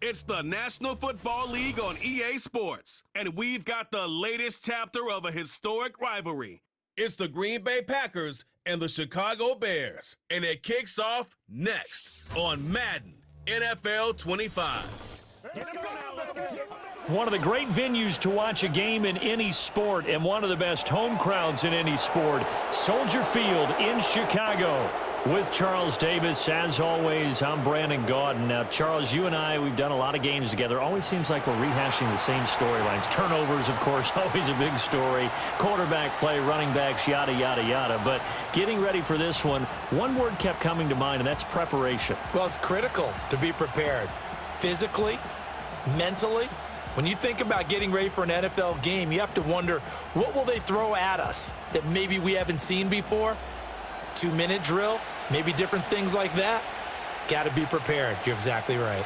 It's the National Football League on EA Sports, and we've got the latest chapter of a historic rivalry. It's the Green Bay Packers and the Chicago Bears, and it kicks off next on Madden NFL 25. One of the great venues to watch a game in any sport and one of the best home crowds in any sport, Soldier Field in Chicago. With Charles Davis, as always, I'm Brandon Gaudin. Now, Charles, you and I, we've done a lot of games together. Always seems like we're rehashing the same storylines. Turnovers, of course, always a big story. Quarterback play, running backs, yada, yada, yada. But getting ready for this one word kept coming to mind, and that's preparation. Well, it's critical to be prepared. Physically, mentally. When you think about getting ready for an NFL game, you have to wonder, what will they throw at us that maybe we haven't seen before? 2-minute drill, maybe different things like that. Got to be prepared. You're exactly right.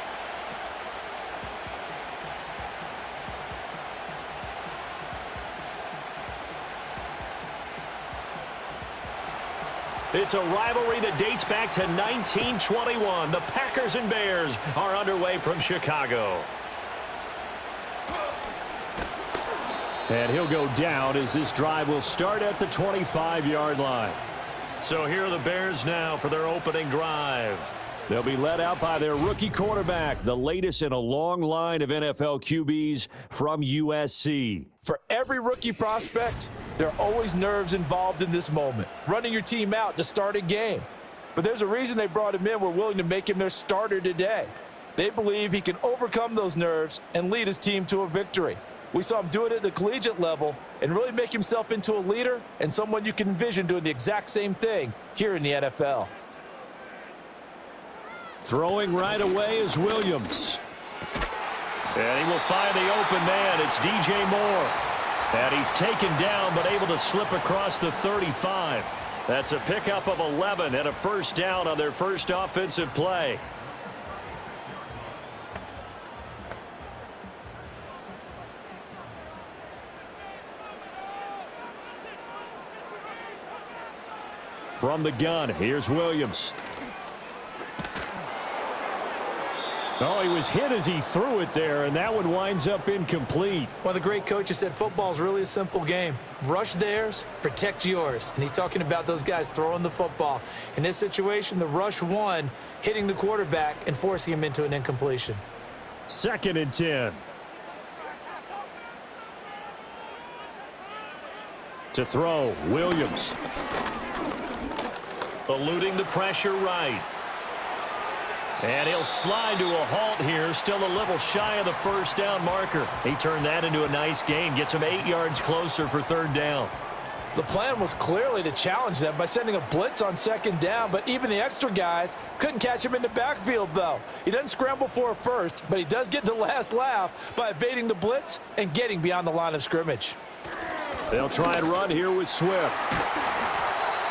It's a rivalry that dates back to 1921. The Packers and Bears are underway from Chicago. And he'll go down as this drive will start at the 25-yard line. So here are the Bears now for their opening drive. They'll be led out by their rookie quarterback, the latest in a long line of NFL QBs from USC. For every rookie prospect, there are always nerves involved in this moment, running your team out to start a game. But there's a reason they brought him in. We're willing to make him their starter today. They believe he can overcome those nerves and lead his team to a victory. We saw him do it at the collegiate level and really make himself into a leader and someone you can envision doing the exact same thing here in the NFL. Throwing right away is Williams. And he will find the open man. It's DJ Moore. And he's taken down but able to slip across the 35. That's a pickup of 11 and a first down on their first offensive play. From the gun, here's Williams. Oh, he was hit as he threw it there, and that one winds up incomplete. One of the great coaches said football is really a simple game. Rush theirs, protect yours. And he's talking about those guys throwing the football. In this situation, the rush won, hitting the quarterback and forcing him into an incompletion. 2nd and 10. To throw, Williams. Eluding the pressure right. And he'll slide to a halt here, still a little shy of the first down marker. He turned that into a nice gain, gets him 8 yards closer for 3rd down. The plan was clearly to challenge them by sending a blitz on 2nd down, but even the extra guys couldn't catch him in the backfield, though. He doesn't scramble for a first, but he does get the last laugh by evading the blitz and getting beyond the line of scrimmage. They'll try and run here with Swift.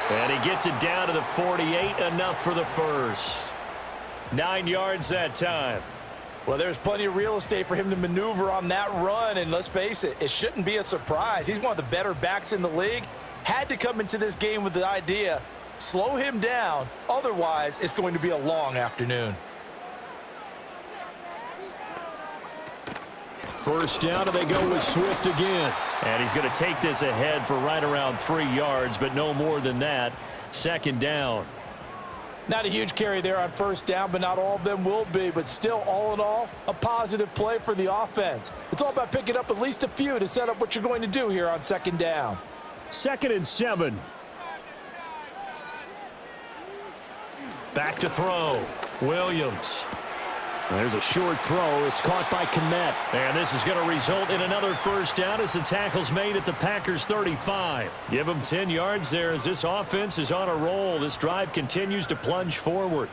And he gets it down to the 48, enough for the first. 9 yards that time. Well, there's plenty of real estate for him to maneuver on that run, and let's face it, it shouldn't be a surprise. He's one of the better backs in the league. Had to come into this game with the idea, slow him down, otherwise it's going to be a long afternoon. First down, and they go with Swift again. And he's going to take this ahead for right around 3 yards, but no more than that. 2nd down. Not a huge carry there on first down, but not all of them will be. But still, all in all, a positive play for the offense. It's all about picking up at least a few to set up what you're going to do here on 2nd down. 2nd and 7. Back to throw. Williams. There's a short throw. It's caught by Kmet. And this is going to result in another first down as the tackle's made at the Packers' 35. Give them 10 yards there as this offense is on a roll. This drive continues to plunge forward.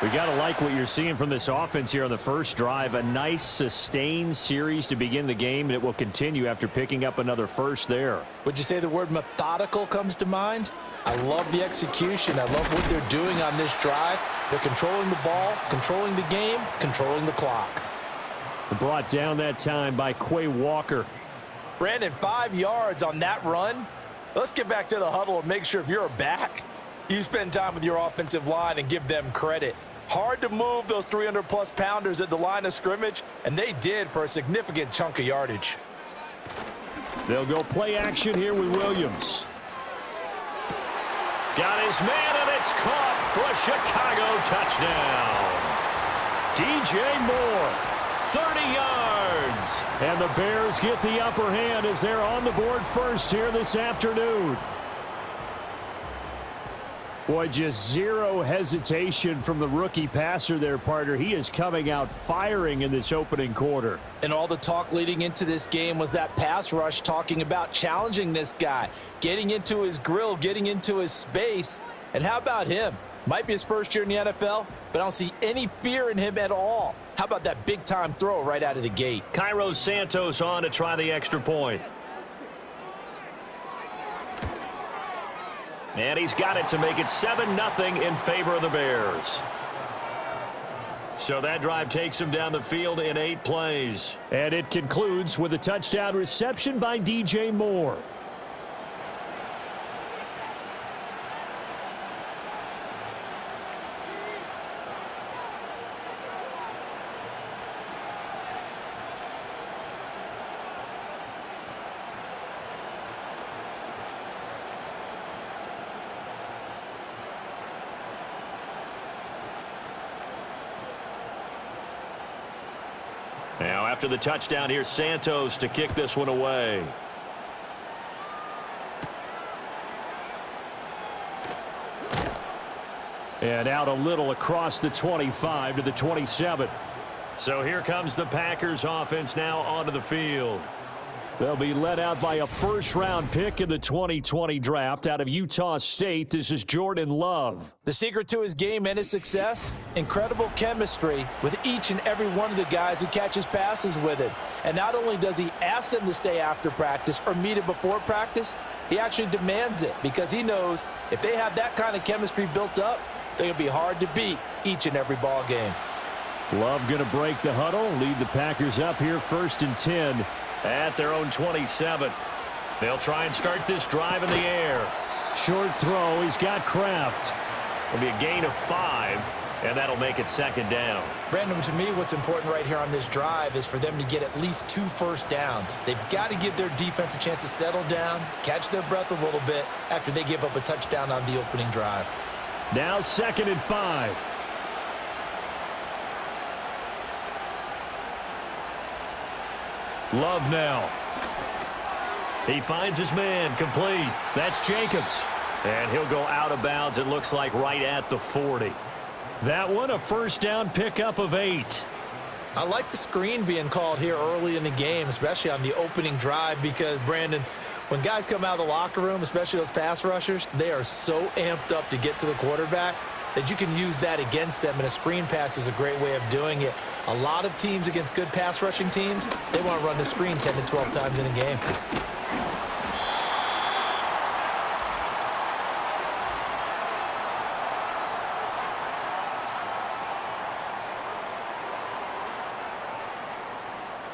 We got to like what you're seeing from this offense here on the first drive. A nice sustained series to begin the game, and it will continue after picking up another first there. Would you say the word methodical comes to mind? I love the execution. I love what they're doing on this drive. They're controlling the ball, controlling the game, controlling the clock. Brought down that time by Quay Walker. Brandon, 5 yards on that run. Let's get back to the huddle and make sure if you're a back, you spend time with your offensive line and give them credit. Hard to move those 300-plus pounders at the line of scrimmage, and they did for a significant chunk of yardage. They'll go play action here with Williams. Got his man, and it's caught for a Chicago touchdown. DJ Moore, 30 yards. And the Bears get the upper hand as they're on the board first here this afternoon. Boy, just zero hesitation from the rookie passer there, partner. He is coming out firing in this opening quarter. And all the talk leading into this game was that pass rush talking about challenging this guy, getting into his grill, getting into his space. And how about him? Might be his first year in the NFL, but I don't see any fear in him at all. How about that big-time throw right out of the gate? Cairo Santos on to try the extra point. And he's got it to make it 7-0 in favor of the Bears. So that drive takes him down the field in 8 plays. And it concludes with a touchdown reception by DJ Moore. Now, after the touchdown, here's Santos to kick this one away. And out a little across the 25 to the 27. So here comes the Packers offense now onto the field. They'll be led out by a first-round pick in the 2020 draft out of Utah State. This is Jordan Love. The secret to his game and his success? Incredible chemistry with each and every one of the guys who catches passes with him. And not only does he ask them to stay after practice or meet it before practice, he actually demands it because he knows if they have that kind of chemistry built up, they're going to be hard to beat each and every ball game. Love going to break the huddle, lead the Packers up here 1st and 10. At their own 27. They'll try and start this drive in the air. Short throw. He's got Kraft. It'll be a gain of 5, and that'll make it 2nd down. Brandon, to me, what's important right here on this drive is for them to get at least 2 first downs. They've got to give their defense a chance to settle down, catch their breath a little bit after they give up a touchdown on the opening drive. Now 2nd and 5. Love now. He finds his man, complete. That's Jacobs. And he'll go out of bounds, it looks like, right at the 40. That one, a first down pickup of 8. I like the screen being called here early in the game, especially on the opening drive, because, Brandon, when guys come out of the locker room, especially those pass rushers, they are so amped up to get to the quarterback that you can use that against them, and a screen pass is a great way of doing it. A lot of teams against good pass rushing teams, they want to run the screen 10 to 12 times in a game.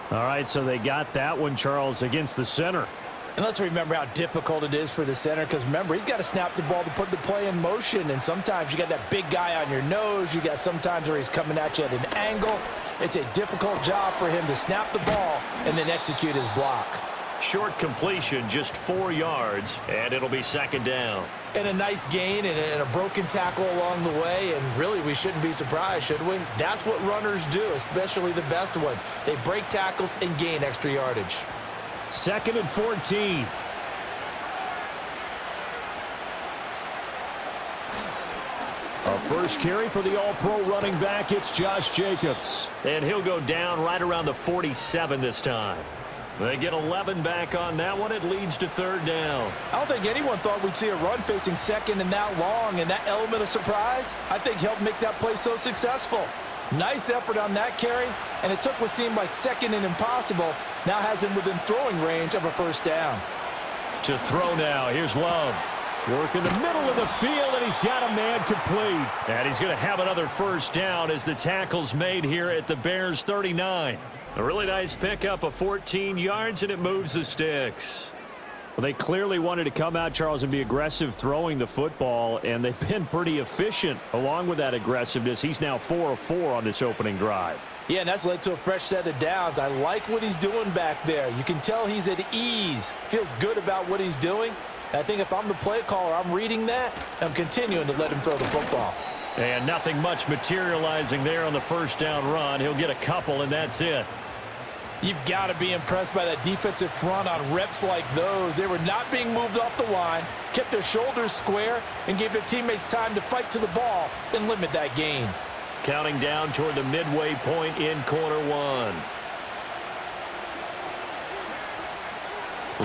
All right, so they got that one, Charles, against the center. And let's remember how difficult it is for the center, because remember, he's got to snap the ball to put the play in motion, and sometimes you got that big guy on your nose. You got sometimes where he's coming at you at an angle. It's a difficult job for him to snap the ball and then execute his block. Short completion, just 4 yards, and it'll be 2nd down. And a nice gain and a broken tackle along the way, and really we shouldn't be surprised, should we? That's what runners do, especially the best ones. They break tackles and gain extra yardage. 2nd and 14. A first carry for the all-pro running back. It's Josh Jacobs. And he'll go down right around the 47 this time. They get 11 back on that one. It leads to 3rd down. I don't think anyone thought we'd see a run facing second and that long, and that element of surprise, I think, helped make that play so successful. Nice effort on that carry, and it took what seemed like second and impossible, now has him within throwing range of a first down. To throw now, here's Love. Work in the middle of the field, and he's got a man complete. And he's going to have another first down as the tackle's made here at the Bears' 39. A really nice pickup of 14 yards, and it moves the sticks. Well, they clearly wanted to come out, Charles, and be aggressive throwing the football, and they've been pretty efficient along with that aggressiveness. He's now 4 of 4 on this opening drive. Yeah, and that's led to a fresh set of downs. I like what he's doing back there. You can tell he's at ease, feels good about what he's doing. I think if I'm the play caller, I'm reading that, and I'm continuing to let him throw the football. And nothing much materializing there on the first down run. He'll get a couple, and that's it. You've got to be impressed by that defensive front on reps like those. They were not being moved off the line, kept their shoulders square, and gave their teammates time to fight to the ball and limit that gain. Counting down toward the midway point in quarter one.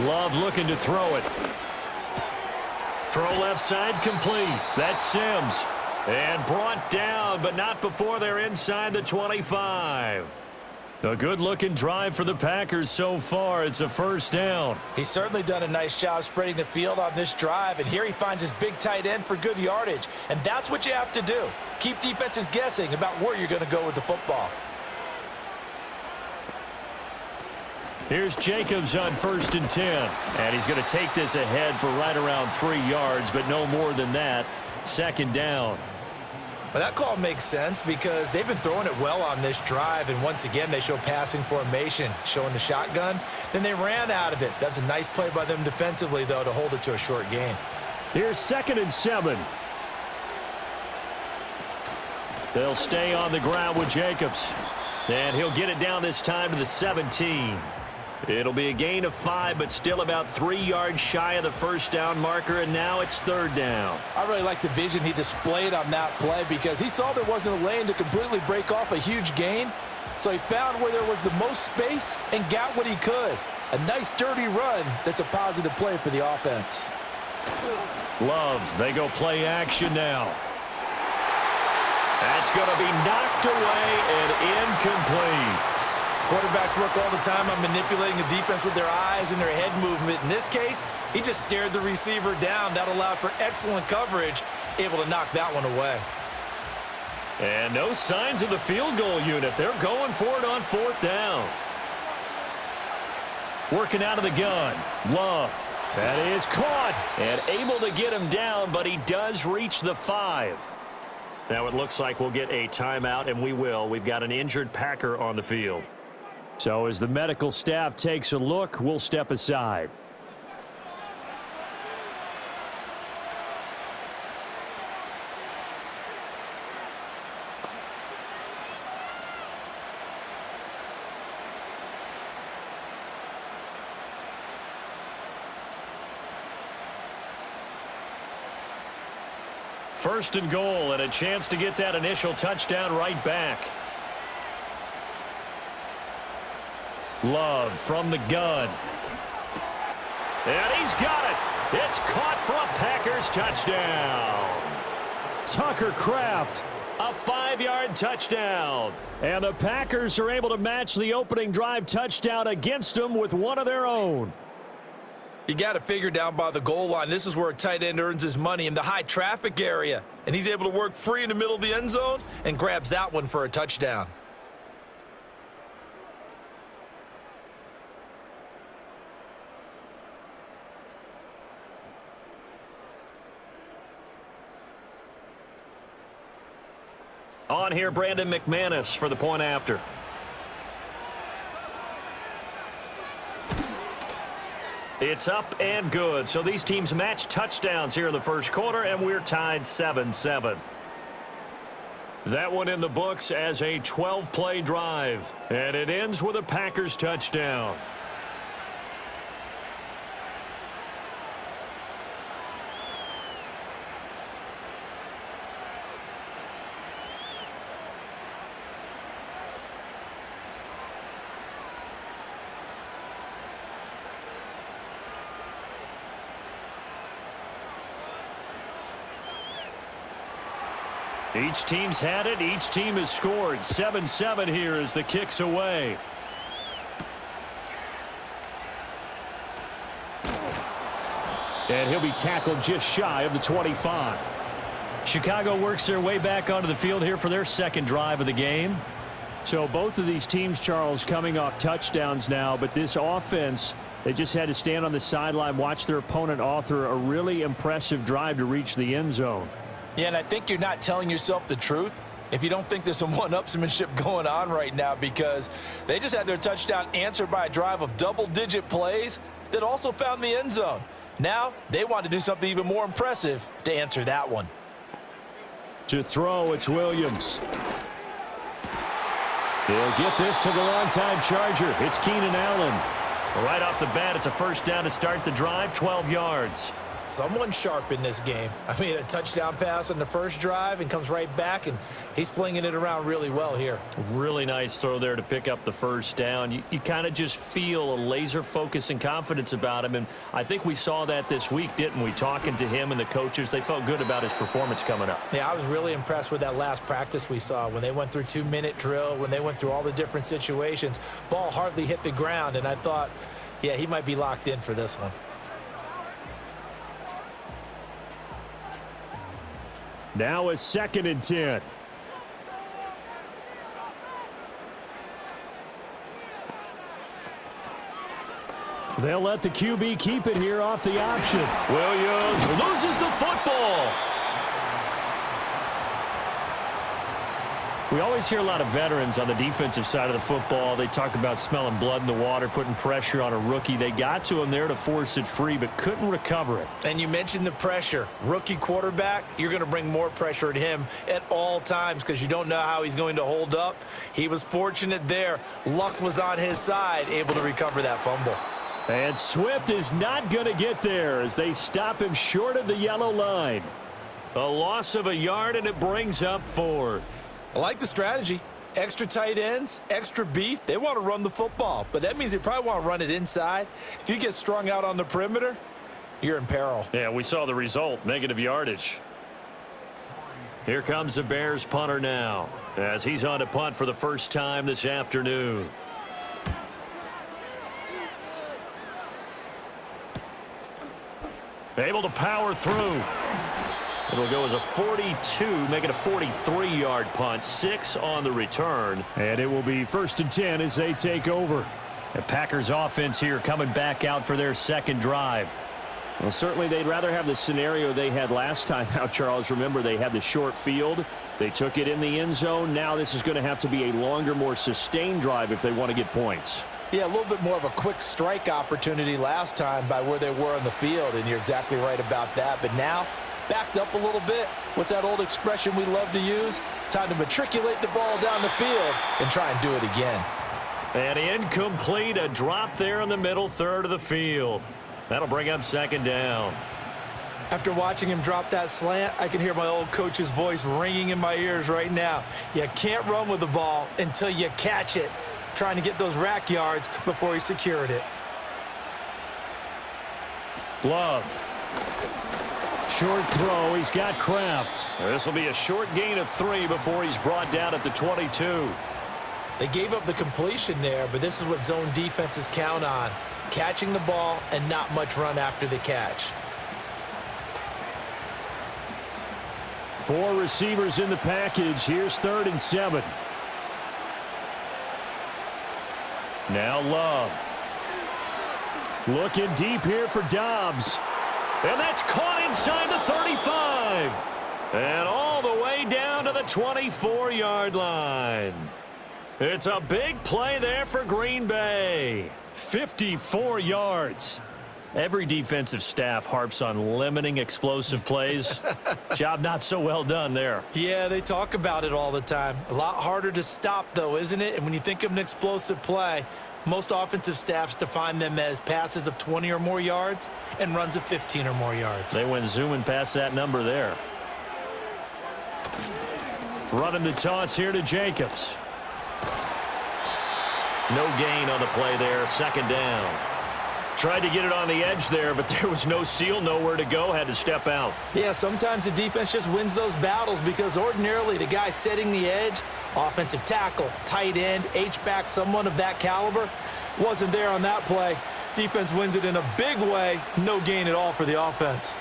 Love looking to throw it. Throw left side complete. That's Sims. And brought down, but not before they're inside the 25. A good-looking drive for the Packers so far. It's a first down. He's certainly done a nice job spreading the field on this drive, and here he finds his big tight end for good yardage. And that's what you have to do. Keep defenses guessing about where you're going to go with the football. Here's Jacobs on 1st and 10. And he's going to take this ahead for right around 3 yards, but no more than that. Second down. Well, that call makes sense because they've been throwing it well on this drive, and once again they show passing formation, showing the shotgun. Then they ran out of it. That's a nice play by them defensively, though, to hold it to a short gain. Here's 2nd and 7. They'll stay on the ground with Jacobs. And he'll get it down this time to the 17. It'll be a gain of 5, but still about 3 yards shy of the first down marker, and now it's 3rd down. I really like the vision he displayed on that play because he saw there wasn't a lane to completely break off a huge gain, so he found where there was the most space and got what he could. A nice, dirty run that's a positive play for the offense. Love, they go play action now. That's going to be knocked away and incomplete. Quarterbacks work all the time on manipulating the defense with their eyes and their head movement. In this case, he just stared the receiver down. That allowed for excellent coverage, able to knock that one away. And no signs of the field goal unit. They're going for it on 4th down. Working out of the gun. Love. That is caught. And able to get him down, but he does reach the 5. Now it looks like we'll get a timeout, and we will. We've got an injured Packer on the field. So as the medical staff takes a look, we'll step aside. First and goal, and a chance to get that initial touchdown right back. Love from the gun. And he's got it. It's caught for a Packers touchdown. Tucker Kraft, a 5-yard touchdown. And the Packers are able to match the opening drive touchdown against them with one of their own. You got to figure down by the goal line. This is where a tight end earns his money, in the high traffic area. And he's able to work free in the middle of the end zone and grabs that one for a touchdown. On here, Brandon McManus for the point after. It's up and good. So these teams match touchdowns here in the first quarter, and we're tied 7-7. That one in the books as a 12-play drive, and it ends with a Packers touchdown. Each team's had it. Each team has scored. 7-7 here as the kick's away. And he'll be tackled just shy of the 25. Chicago works their way back onto the field here for their second drive of the game. So both of these teams, Charles, coming off touchdowns now, but this offense They just had to stand on the sideline, watch their opponent author a really impressive drive to reach the end zone. Yeah, and I think you're not telling yourself the truth if you don't think there's some one-upsmanship going on right now, because they just had their touchdown answered by a drive of double-digit plays that also found the end zone. Now they want to do something even more impressive to answer that one. To throw, it's Williams. He'll get this to the longtime Charger. It's Keenan Allen. Right off the bat, it's a first down to start the drive, 12 yards. Someone sharp in this game. I mean, a touchdown pass on the first drive and comes right back, and he's flinging it around really well here. Really nice throw there to pick up the first down. You kind of just feel a laser focus and confidence about him, and I think we saw that this week, didn't we? Talking to him and the coaches, they felt good about his performance coming up. Yeah, I was really impressed with that last practice we saw when they went through 2-minute drill, when they went through all the different situations. Ball hardly hit the ground, and I thought, yeah, he might be locked in for this one. Now a 2nd and 10. They'll let the QB keep it here off the option. Williams loses the football. We always hear a lot of veterans on the defensive side of the football. They talk about smelling blood in the water, putting pressure on a rookie. They got to him there to force it free, but couldn't recover it. And you mentioned the pressure. Rookie quarterback, you're going to bring more pressure at him at all times because you don't know how he's going to hold up. He was fortunate there. Luck was on his side, able to recover that fumble. And Swift is not going to get there as they stop him short of the yellow line. A loss of a yard, and it brings up 4th. I like the strategy. Extra tight ends, extra beef. They want to run the football, but that means they probably want to run it inside. If you get strung out on the perimeter, you're in peril. Yeah, we saw the result, negative yardage. Here comes the Bears punter now as he's on to punt for the first time this afternoon. Able to power through. It'll go as a 42, make it a 43-yard punt, 6 on the return. And it will be 1st and 10 as they take over. The Packers offense here coming back out for their second drive. Well, certainly they'd rather have the scenario they had last time out, Charles. Remember, they had the short field. They took it in the end zone. Now this is going to have to be a longer, more sustained drive if they want to get points. Yeah, a little bit more of a quick strike opportunity last time by where they were on the field, and you're exactly right about that. But now, backed up a little bit. What's that old expression we love to use? Time to matriculate the ball down the field and try and do it again. And incomplete, a drop there in the middle third of the field. That'll bring up 2nd down. After watching him drop that slant, I can hear my old coach's voice ringing in my ears right now. You can't run with the ball until you catch it. Trying to get those rack yards before he secured it. Love. Short throw. He's got Kraft. This will be a short gain of 3 before he's brought down at the 22. They gave up the completion there, but this is what zone defenses count on. Catching the ball and not much run after the catch. 4 receivers in the package. Here's 3rd and 7. Now Love. Looking deep here for Dobbs. And that's caught inside the 35. And all the way down to the 24-yard line. It's a big play there for Green Bay. 54 yards. Every defensive staff harps on limiting explosive plays. Job not so well done there. Yeah, they talk about it all the time. A lot harder to stop, though, isn't it? And when you think of an explosive play, most offensive staffs define them as passes of 20 or more yards and runs of 15 or more yards. They went zooming past that number there. Running the toss here to Jacobs. No gain on the play there, 2nd down. Tried to get it on the edge there, but there was no seal, nowhere to go, had to step out. Yeah, sometimes the defense just wins those battles because ordinarily the guy setting the edge, offensive tackle, tight end, H-back, someone of that caliber, wasn't there on that play. Defense wins it in a big way, no gain at all for the offense.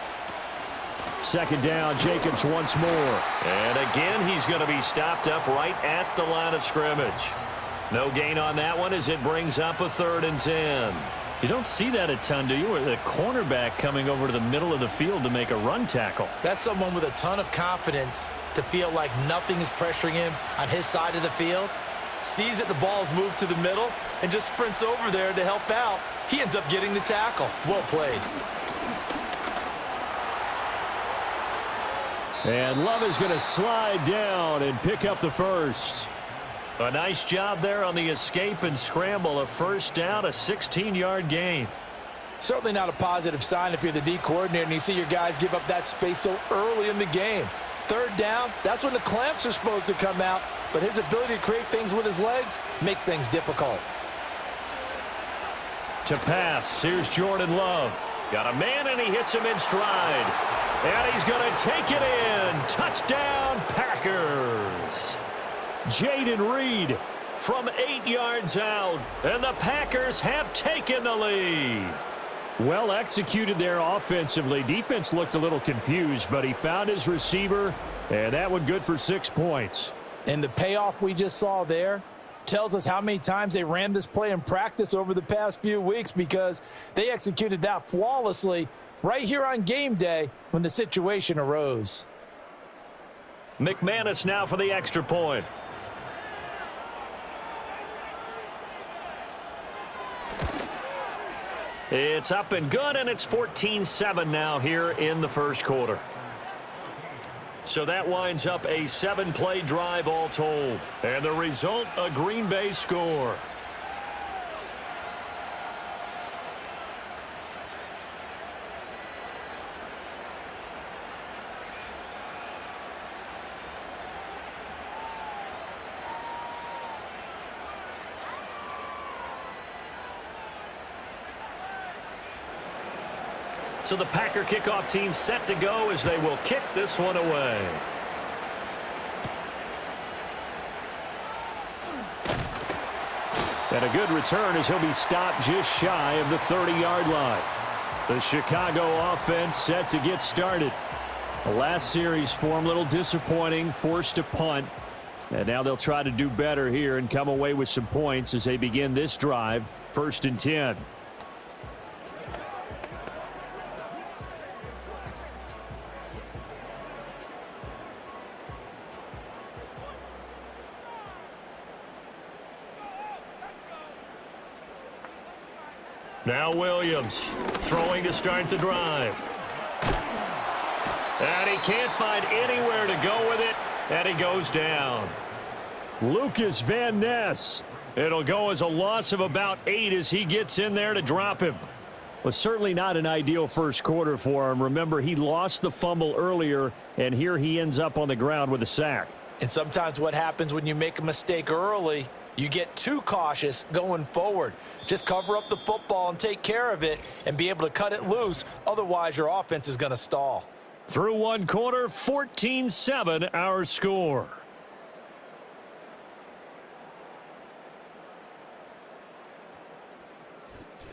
2nd down, Jacobs once more. And again, he's going to be stopped up right at the line of scrimmage. No gain on that one as it brings up a 3rd and 10. You don't see that a ton, do you? With a cornerback coming over to the middle of the field to make a run tackle. That's someone with a ton of confidence to feel like nothing is pressuring him on his side of the field. Sees that the ball's moved to the middle and just sprints over there to help out. He ends up getting the tackle. Well played. And Love is going to slide down and pick up the first. A nice job there on the escape and scramble. A first down, a 16-yard gain. Certainly not a positive sign if you're the D coordinator and you see your guys give up that space so early in the game. Third down, that's when the clamps are supposed to come out, but his ability to create things with his legs makes things difficult. To pass, here's Jordan Love. Got a man and he hits him in stride. And he's going to take it in. Touchdown, Packers. Jaden Reed from 8 yards out, and the Packers have taken the lead. Well executed there offensively. Defense looked a little confused, but he found his receiver, and that one good for 6 points. And the payoff we just saw there tells us how many times they ran this play in practice over the past few weeks, because they executed that flawlessly right here on game day when the situation arose. McManus now for the extra point. It's up and good, and it's 14-7 now here in the first quarter. So that winds up a 7-play drive all told. And the result, a Green Bay score. So the Packer kickoff team set to go as they will kick this one away. And a good return as he'll be stopped just shy of the 30-yard line. The Chicago offense set to get started. The last series for him a little disappointing, forced a punt. And now they'll try to do better here and come away with some points as they begin this drive, 1st and 10. Now Williams throwing to start the drive. And he can't find anywhere to go with it, and he goes down. Lucas Van Ness. It'll go as a loss of about 8 as he gets in there to drop him. Well, certainly not an ideal first quarter for him. Remember, he lost the fumble earlier, and here he ends up on the ground with a sack. And sometimes what happens when you make a mistake early, you get too cautious going forward. Just cover up the football and take care of it and be able to cut it loose. Otherwise, your offense is going to stall. Through one quarter, 14-7 our score.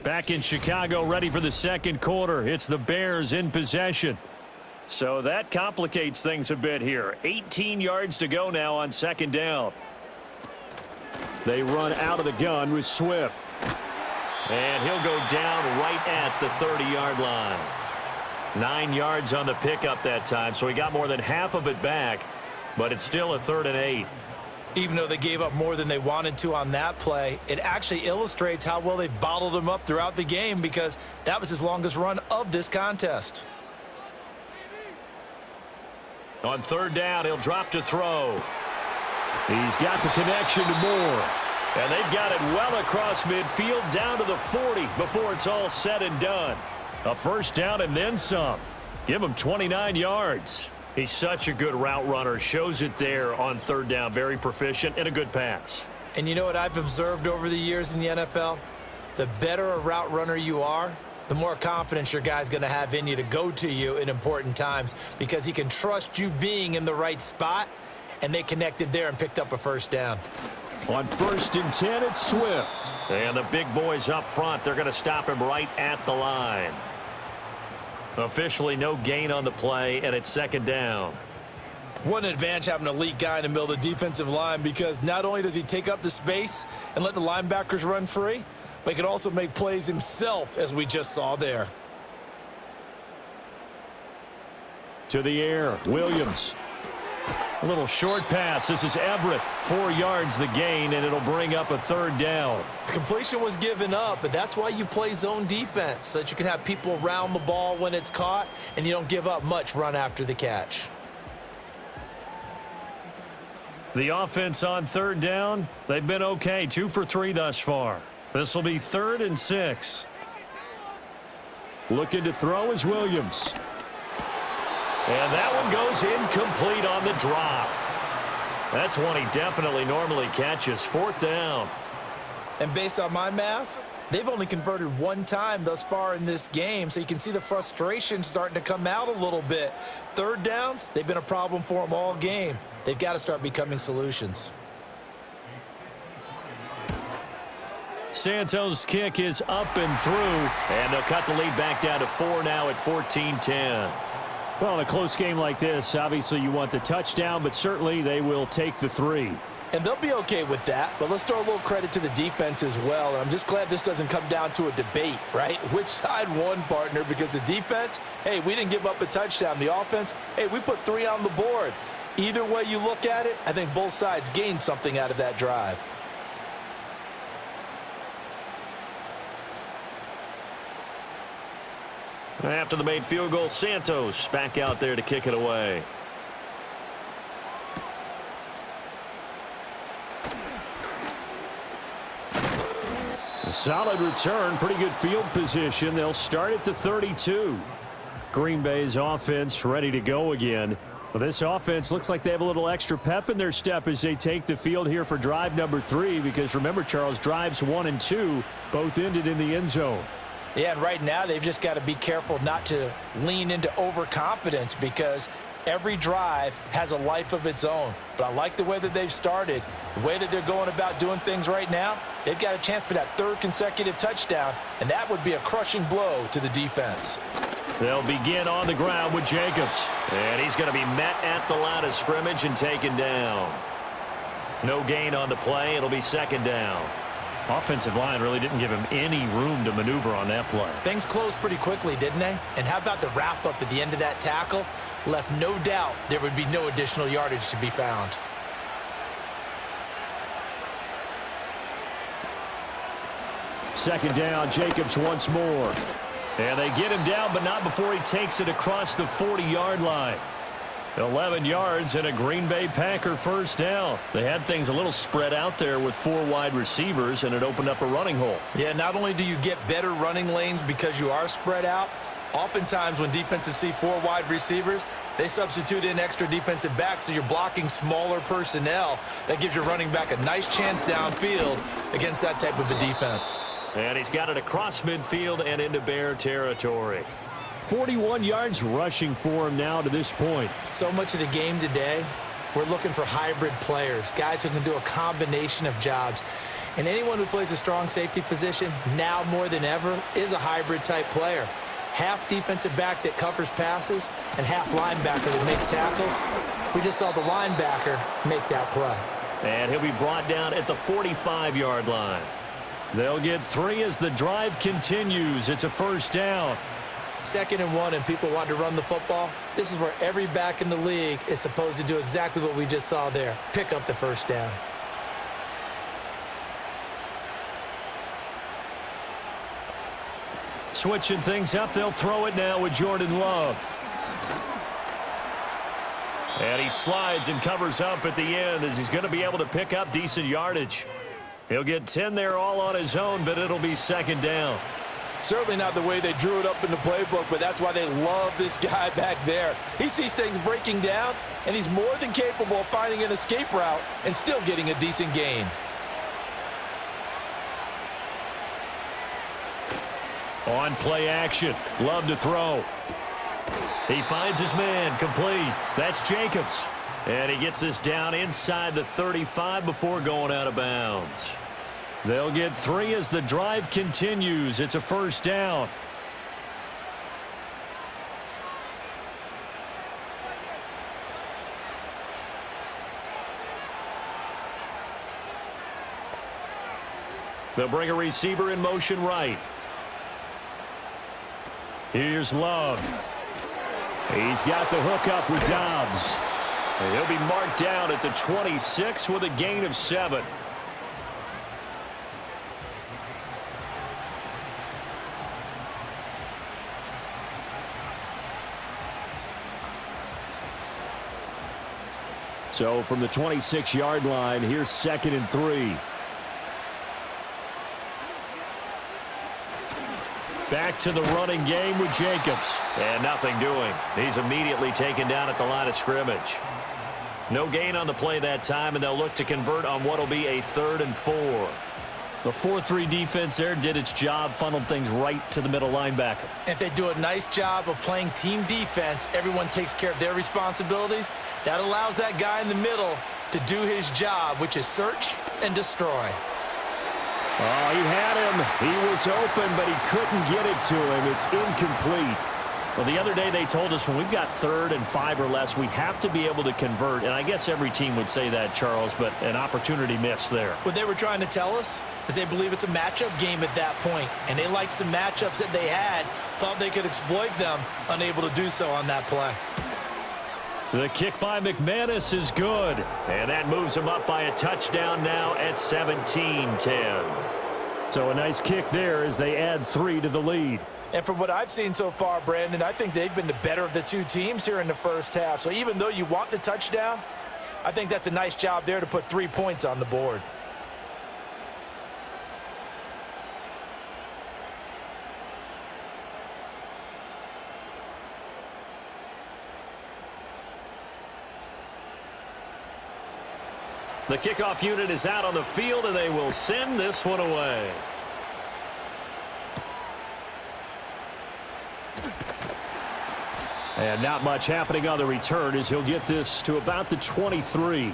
Back in Chicago, ready for the second quarter. It's the Bears in possession. So that complicates things a bit here. 18 yards to go now on second down. They run out of the gun with Swift. And he'll go down right at the 30-yard line. 9 yards on the pickup that time, so he got more than half of it back, but it's still a 3rd and 8. Even though they gave up more than they wanted to on that play, it actually illustrates how well they've bottled him up throughout the game, because that was his longest run of this contest. On 3rd down, he'll drop to throw. He's got the connection to Moore. And they've got it well across midfield down to the 40 before it's all said and done. A first down and then some. Give him 29 yards. He's such a good route runner. Shows it there on 3rd down. Very proficient and a good pass. And you know what I've observed over the years in the NFL? The better a route runner you are, the more confidence your guy's going to have in you to go to you in important times, because he can trust you being in the right spot, and they connected there and picked up a first down. On 1st and 10, it's Swift. And the big boys up front, they're going to stop him right at the line. Officially no gain on the play, and it's 2nd down. What an advantage having an elite guy in the middle of the defensive line, because not only does he take up the space and let the linebackers run free, but he can also make plays himself, as we just saw there. To the air, Williams. A little short pass. This is Everett. 4 yards the gain, and it'll bring up a third down. Completion was given up, but that's why you play zone defense, so that you can have people around the ball when it's caught, and you don't give up much run after the catch. The offense on third down, they've been okay. 2 for 3 thus far. This will be 3rd and 6. Looking to throw is Williams. And that one goes incomplete on the drop. That's one he definitely normally catches. 4th down. And based on my math, they've only converted 1 time thus far in this game, so you can see the frustration starting to come out a little bit. 3rd downs, they've been a problem for them all game. They've got to start becoming solutions. Santos' kick is up and through, and they'll cut the lead back down to 4 now at 14-10. Well, in a close game like this, obviously you want the touchdown, but certainly they will take the 3. And they'll be okay with that, but let's throw a little credit to the defense as well. And I'm just glad this doesn't come down to a debate, right? Which side won, partner? Because the defense, hey, we didn't give up a touchdown. The offense, hey, we put 3 on the board. Either way you look at it, I think both sides gained something out of that drive. After the made field goal, Santos back out there to kick it away. A solid return, pretty good field position. They'll start at the 32. Green Bay's offense ready to go again. Well, this offense looks like they have a little extra pep in their step as they take the field here for drive number 3, because remember, Charles, drives 1 and 2 both ended in the end zone. Yeah, and right now they've just got to be careful not to lean into overconfidence, because every drive has a life of its own. But I like the way that they've started, the way that they're going about doing things right now. They've got a chance for that 3rd consecutive touchdown, and that would be a crushing blow to the defense. They'll begin on the ground with Jacobs, and he's going to be met at the line of scrimmage and taken down. No gain on the play. It'll be 2nd down. Offensive line really didn't give him any room to maneuver on that play. Things closed pretty quickly, didn't they? And how about the wrap-up at the end of that tackle? Left no doubt there would be no additional yardage to be found. Second down, Jacobs once more. And they get him down, but not before he takes it across the 40-yard line. 11 yards and a Green Bay Packer first down. They had things a little spread out there with 4 wide receivers, and it opened up a running hole. Yeah, not only do you get better running lanes because you are spread out, oftentimes when defenses see 4 wide receivers, they substitute in extra defensive backs, so you're blocking smaller personnel. That gives your running back a nice chance downfield against that type of a defense. And he's got it across midfield and into Bear territory. 41 yards rushing for him now to this point. So much of the game today, we're looking for hybrid players, guys who can do a combination of jobs. And anyone who plays a strong safety position, now more than ever, is a hybrid type player. Half defensive back that covers passes and half linebacker that makes tackles. We just saw the linebacker make that play. And he'll be brought down at the 45-yard line. They'll get 3 as the drive continues. It's a first down. 2nd and 1, and people want to run the football. This is where every back in the league is supposed to do exactly what we just saw there. Pick up the first down. Switching things up, they'll throw it now with Jordan Love. And he slides and covers up at the end as he's going to be able to pick up decent yardage. He'll get 10 there all on his own, but it'll be 2nd down. Certainly not the way they drew it up in the playbook, but that's why they love this guy back there. He sees things breaking down, and he's more than capable of finding an escape route and still getting a decent gain. On play action, Love to throw. He finds his man, complete. That's Jacobs. And he gets this down inside the 35 before going out of bounds. They'll get 3 as the drive continues. It's a first down. They'll bring a receiver in motion right. Here's Love. He's got the hook up with Dobbs. And he'll be marked down at the 26 with a gain of 7. So from the 26-yard line, here's 2nd and 3. Back to the running game with Jacobs. And nothing doing. He's immediately taken down at the line of scrimmage. No gain on the play that time, and they'll look to convert on what will be a 3rd and 4. The 4-3 defense there did its job, funneled things right to the middle linebacker. If they do a nice job of playing team defense, everyone takes care of their responsibilities. That allows that guy in the middle to do his job, which is search and destroy. Oh, he had him. He was open, but he couldn't get it to him. It's incomplete. Well, the other day they told us when we've got 3rd and 5 or less, we have to be able to convert. And I guess every team would say that, Charles, but an opportunity missed there. What they were trying to tell us is they believe it's a matchup game at that point, and they liked some matchups that they had, thought they could exploit them, unable to do so on that play. The kick by McManus is good, and that moves him up by a touchdown now at 17-10. So a nice kick there as they add 3 to the lead. And from what I've seen so far, Brandon, I think they've been the better of the two teams here in the first half. So even though you want the touchdown, I think that's a nice job there to put 3 points on the board. The kickoff unit is out on the field, and they will send this one away. And not much happening on the return as he'll get this to about the 23.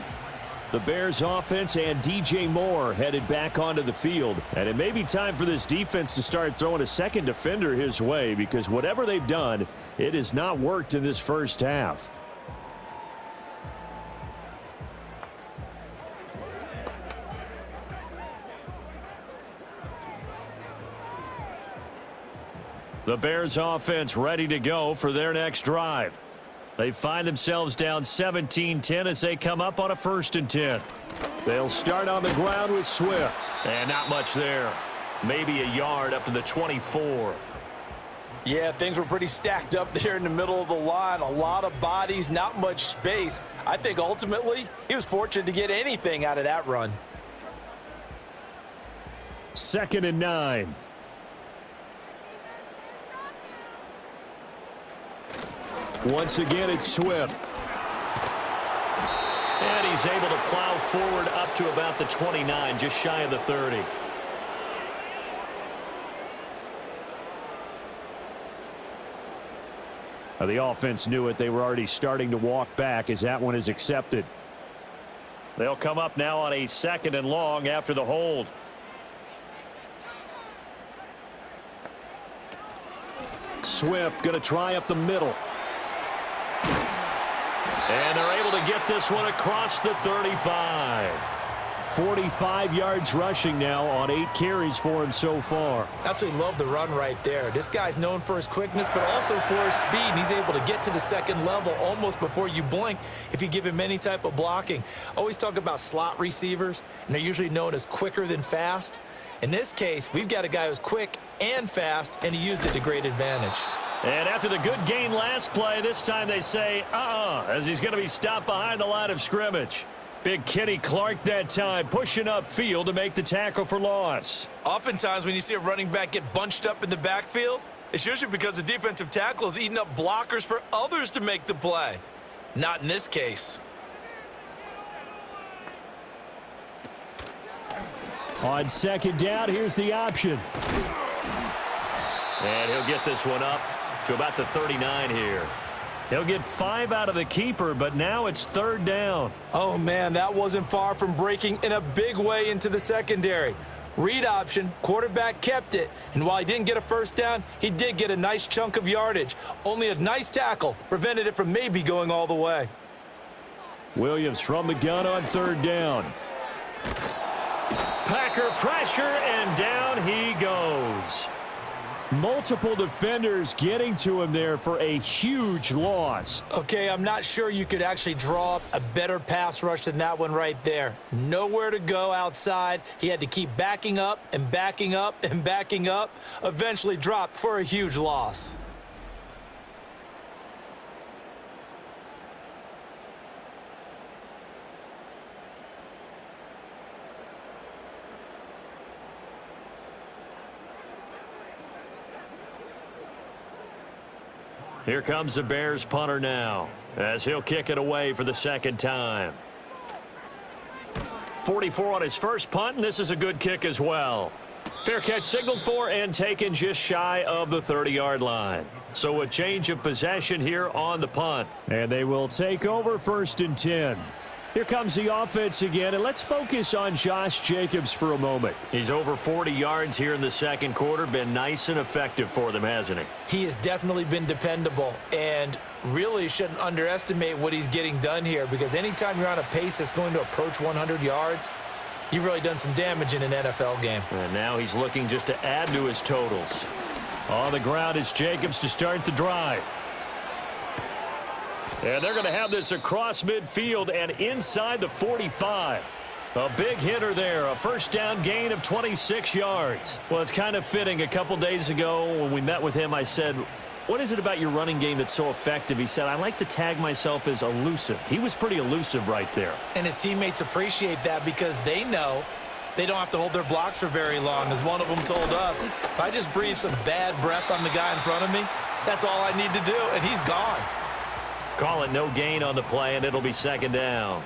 The Bears offense and DJ Moore headed back onto the field. And it may be time for this defense to start throwing a second defender his way, because whatever they've done, it has not worked in this first half. The Bears offense ready to go for their next drive. They find themselves down 17-10 as they come up on a 1st and 10. They'll start on the ground with Swift. And not much there. Maybe a yard up to the 24. Yeah, things were pretty stacked up there in the middle of the line. A lot of bodies, not much space. I think ultimately he was fortunate to get anything out of that run. 2nd and 9. Once again, it's Swift. And he's able to plow forward up to about the 29, just shy of the 30. The offense knew it. They were already starting to walk back as that one is accepted. They'll come up now on a 2nd and long after the hold. Swift going to try up the middle. And they're able to get this one across the 35. 45 yards rushing now on 8 carries for him so far. Absolutely love the run right there. This guy's known for his quickness, but also for his speed. And he's able to get to the 2nd level almost before you blink if you give him any type of blocking. Always talk about slot receivers, and they're usually known as quicker than fast. In this case, we've got a guy who's quick and fast, and he used it to great advantage. And after the good gain last play, this time they say, as he's going to be stopped behind the line of scrimmage. Big Kenny Clark that time pushing upfield to make the tackle for loss. Oftentimes when you see a running back get bunched up in the backfield, it's usually because the defensive tackle is eating up blockers for others to make the play. Not in this case. On 2nd down, here's the option. And he'll get this one up to about the 39 here. He'll get 5 out of the keeper, but now it's 3rd down. Oh, man, that wasn't far from breaking in a big way into the secondary. Read option, quarterback kept it, and while he didn't get a 1st down, he did get a nice chunk of yardage. Only a nice tackle prevented it from maybe going all the way. Williams from the gun on 3rd down. Packer pressure, and down he goes. Multiple defenders getting to him there for a huge loss. Okay, I'm not sure you could actually draw up a better pass rush than that one right there. Nowhere to go outside. He had to keep backing up and backing up and backing up. Eventually dropped for a huge loss. Here comes the Bears punter now, as he'll kick it away for the second time. 44 on his first punt, and this is a good kick as well. Fair catch signaled for and taken just shy of the 30-yard line. So a change of possession here on the punt. And they will take over 1st and 10. Here comes the offense again, and let's focus on Josh Jacobs for a moment. He's over 40 yards here in the second quarter. Been nice and effective for them, hasn't he? He has definitely been dependable, and really shouldn't underestimate what he's getting done here, because anytime you're on a pace that's going to approach 100 yards, you've really done some damage in an NFL game. And now he's looking just to add to his totals. On the ground, it's Jacobs to start the drive. And they're going to have this across midfield and inside the 45. A big hitter there, a first down gain of 26 yards. Well, it's kind of fitting. A couple days ago when we met with him, I said, what is it about your running game that's so effective? He said, I like to tag myself as elusive. He was pretty elusive right there. And his teammates appreciate that because they know they don't have to hold their blocks for very long. As one of them told us, if I just breathe some bad breath on the guy in front of me, that's all I need to do, and he's gone. Call it no gain on the play, and it'll be second down.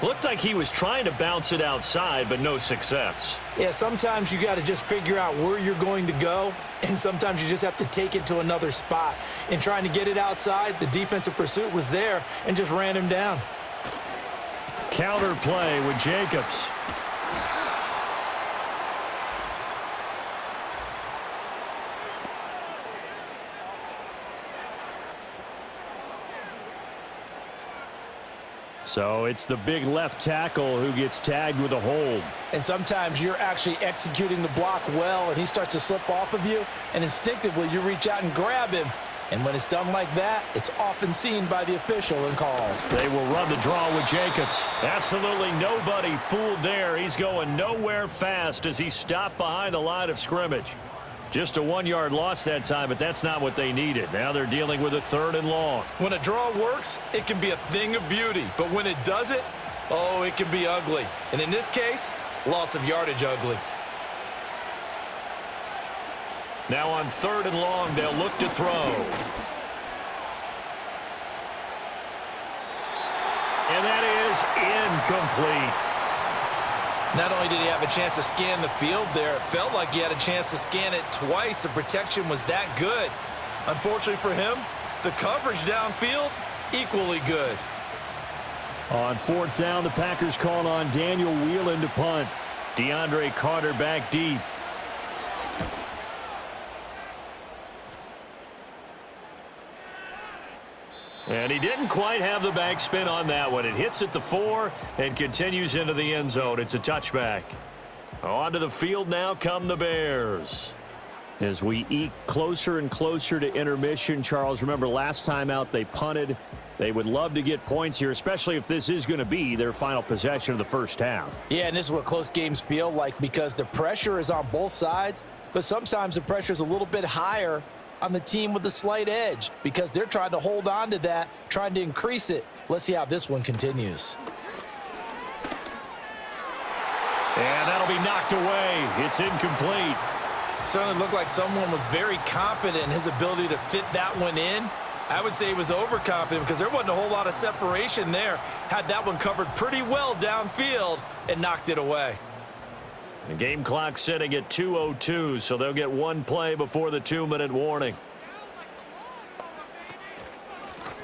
Looked like he was trying to bounce it outside, but no success. Yeah, sometimes you got to just figure out where you're going to go, and sometimes you just have to take it to another spot. In trying to get it outside, the defensive pursuit was there and just ran him down. Counter play with Jacobs. So it's the big left tackle who gets tagged with a hold. And sometimes you're actually executing the block well, and he starts to slip off of you, and instinctively you reach out and grab him. And when it's done like that, it's often seen by the official and called. They will run the draw with Jacobs. Absolutely nobody fooled there. He's going nowhere fast as he stopped behind the line of scrimmage. Just a 1-yard loss that time, but that's not what they needed. Now they're dealing with a 3rd and long. When a draw works, it can be a thing of beauty. But when it doesn't, oh, it can be ugly. And in this case, loss of yardage ugly. Now on 3rd and long, they'll look to throw. And that is incomplete. Not only did he have a chance to scan the field there, it felt like he had a chance to scan it twice. The protection was that good. Unfortunately for him, the coverage downfield, equally good. On 4th down, the Packers call on Daniel Whelan to punt. DeAndre Carter back deep. And he didn't quite have the backspin on that one. It hits at the 4 and continues into the end zone. It's a touchback. Onto the field now come the Bears. As we eke closer and closer to intermission, Charles, remember last time out they punted. They would love to get points here, especially if this is going to be their final possession of the first half. Yeah, and this is what close games feel like because the pressure is on both sides, but sometimes the pressure is a little bit higher on the team with the slight edge because they're trying to hold on to that, trying to increase it. Let's see how this one continues. And that'll be knocked away. It's incomplete. Certainly looked like someone was very confident in his ability to fit that one in. I would say he was overconfident because there wasn't a whole lot of separation there. Had that one covered pretty well downfield and knocked it away. The game clock sitting at 2:02, so they'll get one play before the 2-minute warning.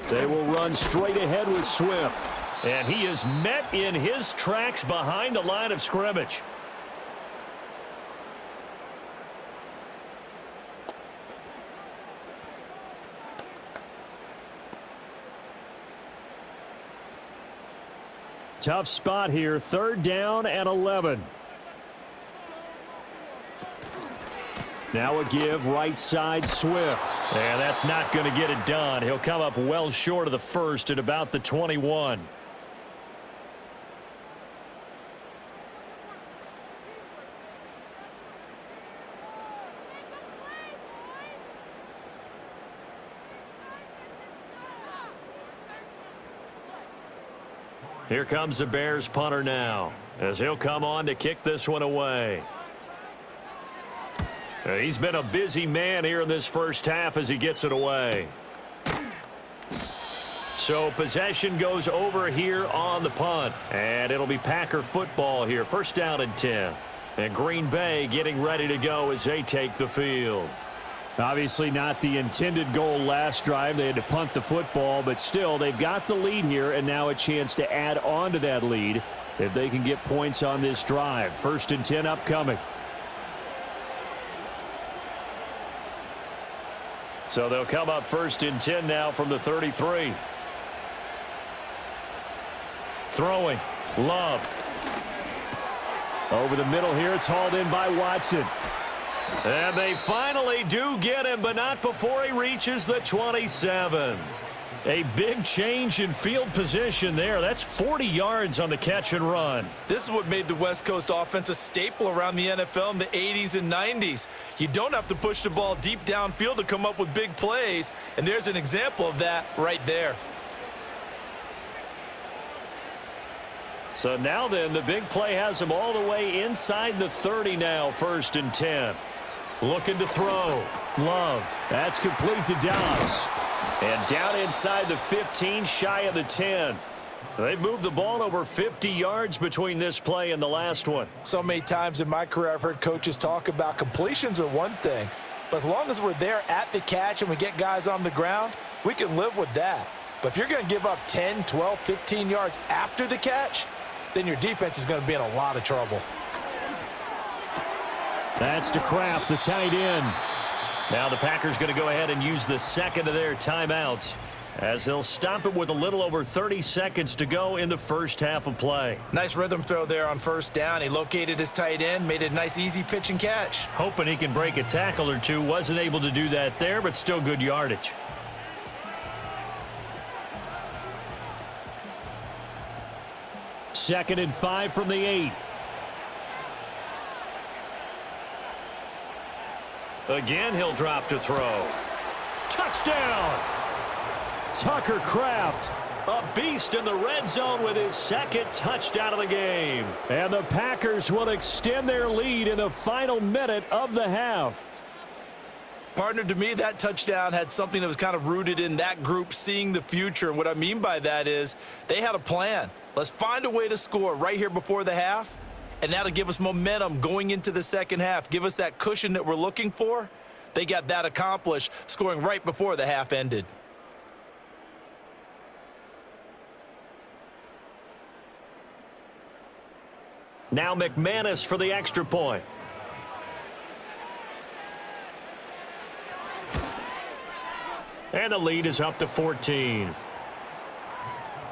They will run straight ahead with Swift. And he is met in his tracks behind the line of scrimmage. Tough spot here, 3rd down and 11. Now a give right side Swift. And that's not going to get it done. He'll come up well short of the first at about the 21. Here comes the Bears punter now, as he'll come on to kick this one away. He's been a busy man here in this first half as he gets it away. So possession goes over here on the punt, and it'll be Packer football here. First down and 10. And Green Bay getting ready to go as they take the field. Obviously not the intended goal last drive. They had to punt the football, but still they've got the lead here and now a chance to add on to that lead if they can get points on this drive. First and 10 upcoming. So they'll come up first and 10 now from the 33. Throwing. Love. Over the middle here, it's hauled in by Watson. And they finally do get him, but not before he reaches the 27. A big change in field position there. That's 40 yards on the catch and run. This is what made the West Coast offense a staple around the NFL in the 80s and 90s. You don't have to push the ball deep downfield to come up with big plays, and there's an example of that right there. So now then, the big play has him all the way inside the 30 now, first and 10. Looking to throw. Love. That's complete to Dobbs. And down inside the 15, shy of the 10. They've moved the ball over 50 yards between this play and the last one. So many times in my career I've heard coaches talk about completions are one thing, but as long as we're there at the catch and we get guys on the ground, we can live with that. But if you're going to give up 10, 12, 15 yards after the catch, then your defense is going to be in a lot of trouble. That's to Kraft, the tight end. Now the Packers going to go ahead and use the second of their timeouts as they'll stop it with a little over 30 seconds to go in the first half of play. Nice rhythm throw there on first down. He located his tight end, made it a nice easy pitch and catch. Hoping he can break a tackle or two. Wasn't able to do that there, but still good yardage. Second and 5 from the 8. Again, he'll drop to throw. Touchdown! Tucker Kraft, a beast in the red zone with his second touchdown of the game. And the Packers will extend their lead in the final minute of the half. Partner, to me, that touchdown had something that was kind of rooted in that group seeing the future. And what I mean by that is they had a plan. Let's find a way to score right here before the half. And that'll give us momentum going into the second half. Give us that cushion that we're looking for. They got that accomplished, scoring right before the half ended. Now McManus for the extra point. And the lead is up to 14.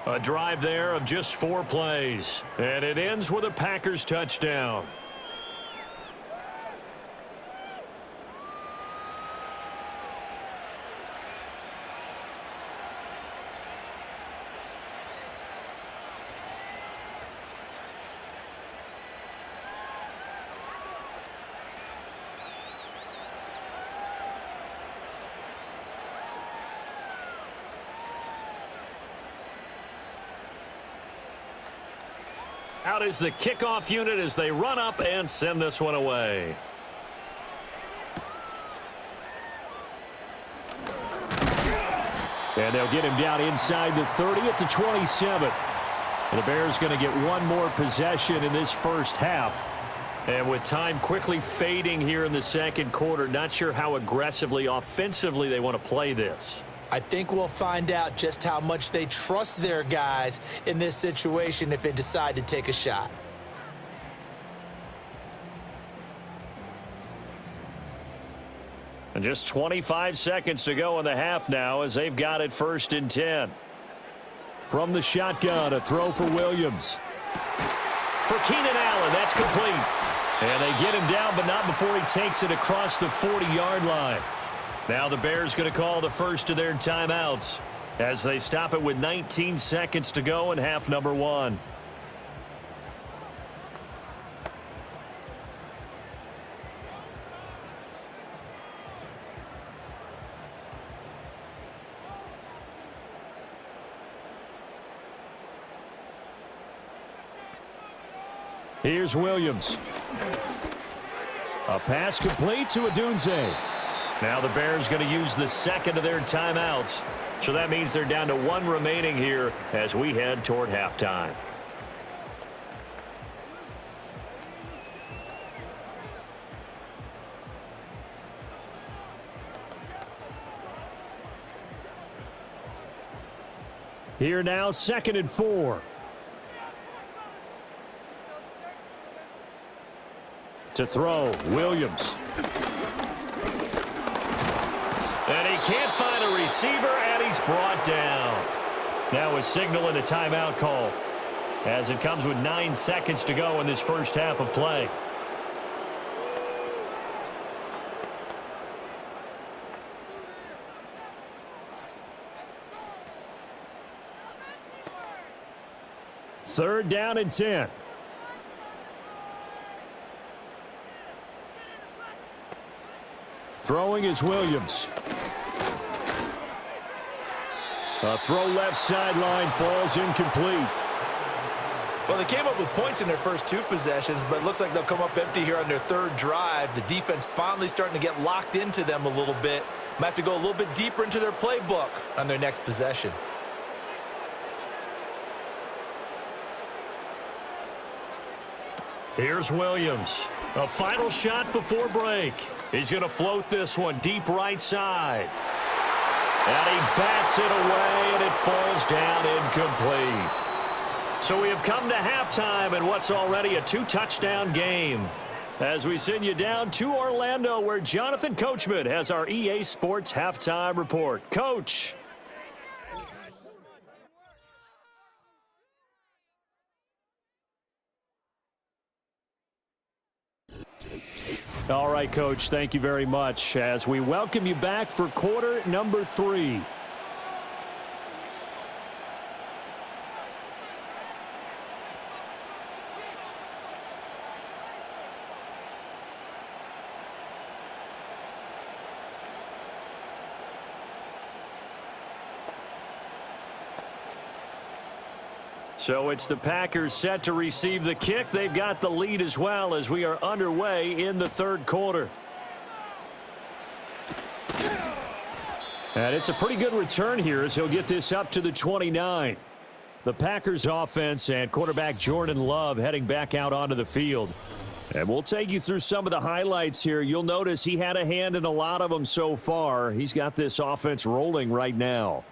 A drive there of just 4 plays. And it ends with a Packers touchdown. Out is the kickoff unit as they run up and send this one away. And they'll get him down inside the 30 at the 27. And the Bears going to get one more possession in this first half. And with time quickly fading here in the second quarter, not sure how aggressively, offensively they want to play this. I think we'll find out just how much they trust their guys in this situation if they decide to take a shot. And just 25 seconds to go in the half now as they've got it first and 10. From the shotgun, a throw for Williams. For Keenan Allen, that's complete. And they get him down, but not before he takes it across the 40-yard line. Now the Bears going to call the first of their timeouts as they stop it with 19 seconds to go in half number 1. Here's Williams. A pass complete to Odunze. Now the Bears going to use the second of their timeouts. So that means they're down to 1 remaining here as we head toward halftime. Here now, 2nd and 4. To throw, Williams. And he can't find a receiver, and he's brought down. Now a signal and a timeout call as it comes with 9 seconds to go in this first half of play. Third down and 10. Throwing is Williams. A throw left sideline falls incomplete. Well, they came up with points in their first 2 possessions, but it looks like they'll come up empty here on their 3rd drive. The defense finally starting to get locked into them a little bit. Might have to go a little bit deeper into their playbook on their next possession. Here's Williams. A final shot before break. He's going to float this one deep right side. And he bats it away, and it falls down incomplete. So we have come to halftime in what's already a 2-touchdown game. As we send you down to Orlando, where Jonathan Coachman has our EA Sports halftime report. Coach. All right, Coach, thank you very much as we welcome you back for quarter number 3. So it's the Packers set to receive the kick. They've got the lead as well as we are underway in the 3rd quarter. And it's a pretty good return here as he'll get this up to the 29. The Packers offense and quarterback Jordan Love heading back out onto the field. And we'll take you through some of the highlights here. You'll notice he had a hand in a lot of them so far. He's got this offense rolling right now.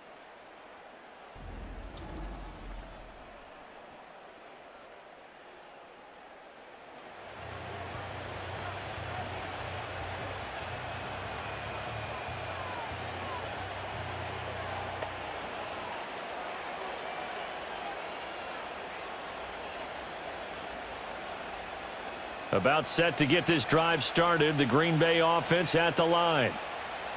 About set to get this drive started, the Green Bay offense at the line.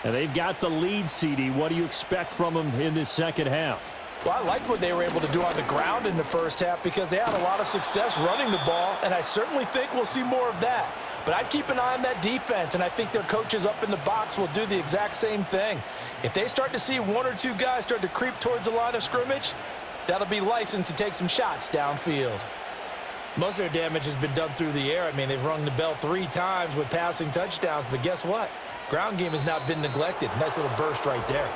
And they've got the lead, CD. What do you expect from them in this second half? Well, I liked what they were able to do on the ground in the first half because they had a lot of success running the ball, and I certainly think we'll see more of that. But I'd keep an eye on that defense, and I think their coaches up in the box will do the exact same thing. If they start to see 1 or 2 guys start to creep towards the line of scrimmage, that'll be licensed to take some shots downfield. Most of their damage has been done through the air. I mean, they've rung the bell 3 times with passing touchdowns, but guess what? Ground game has not been neglected. Nice little burst right there.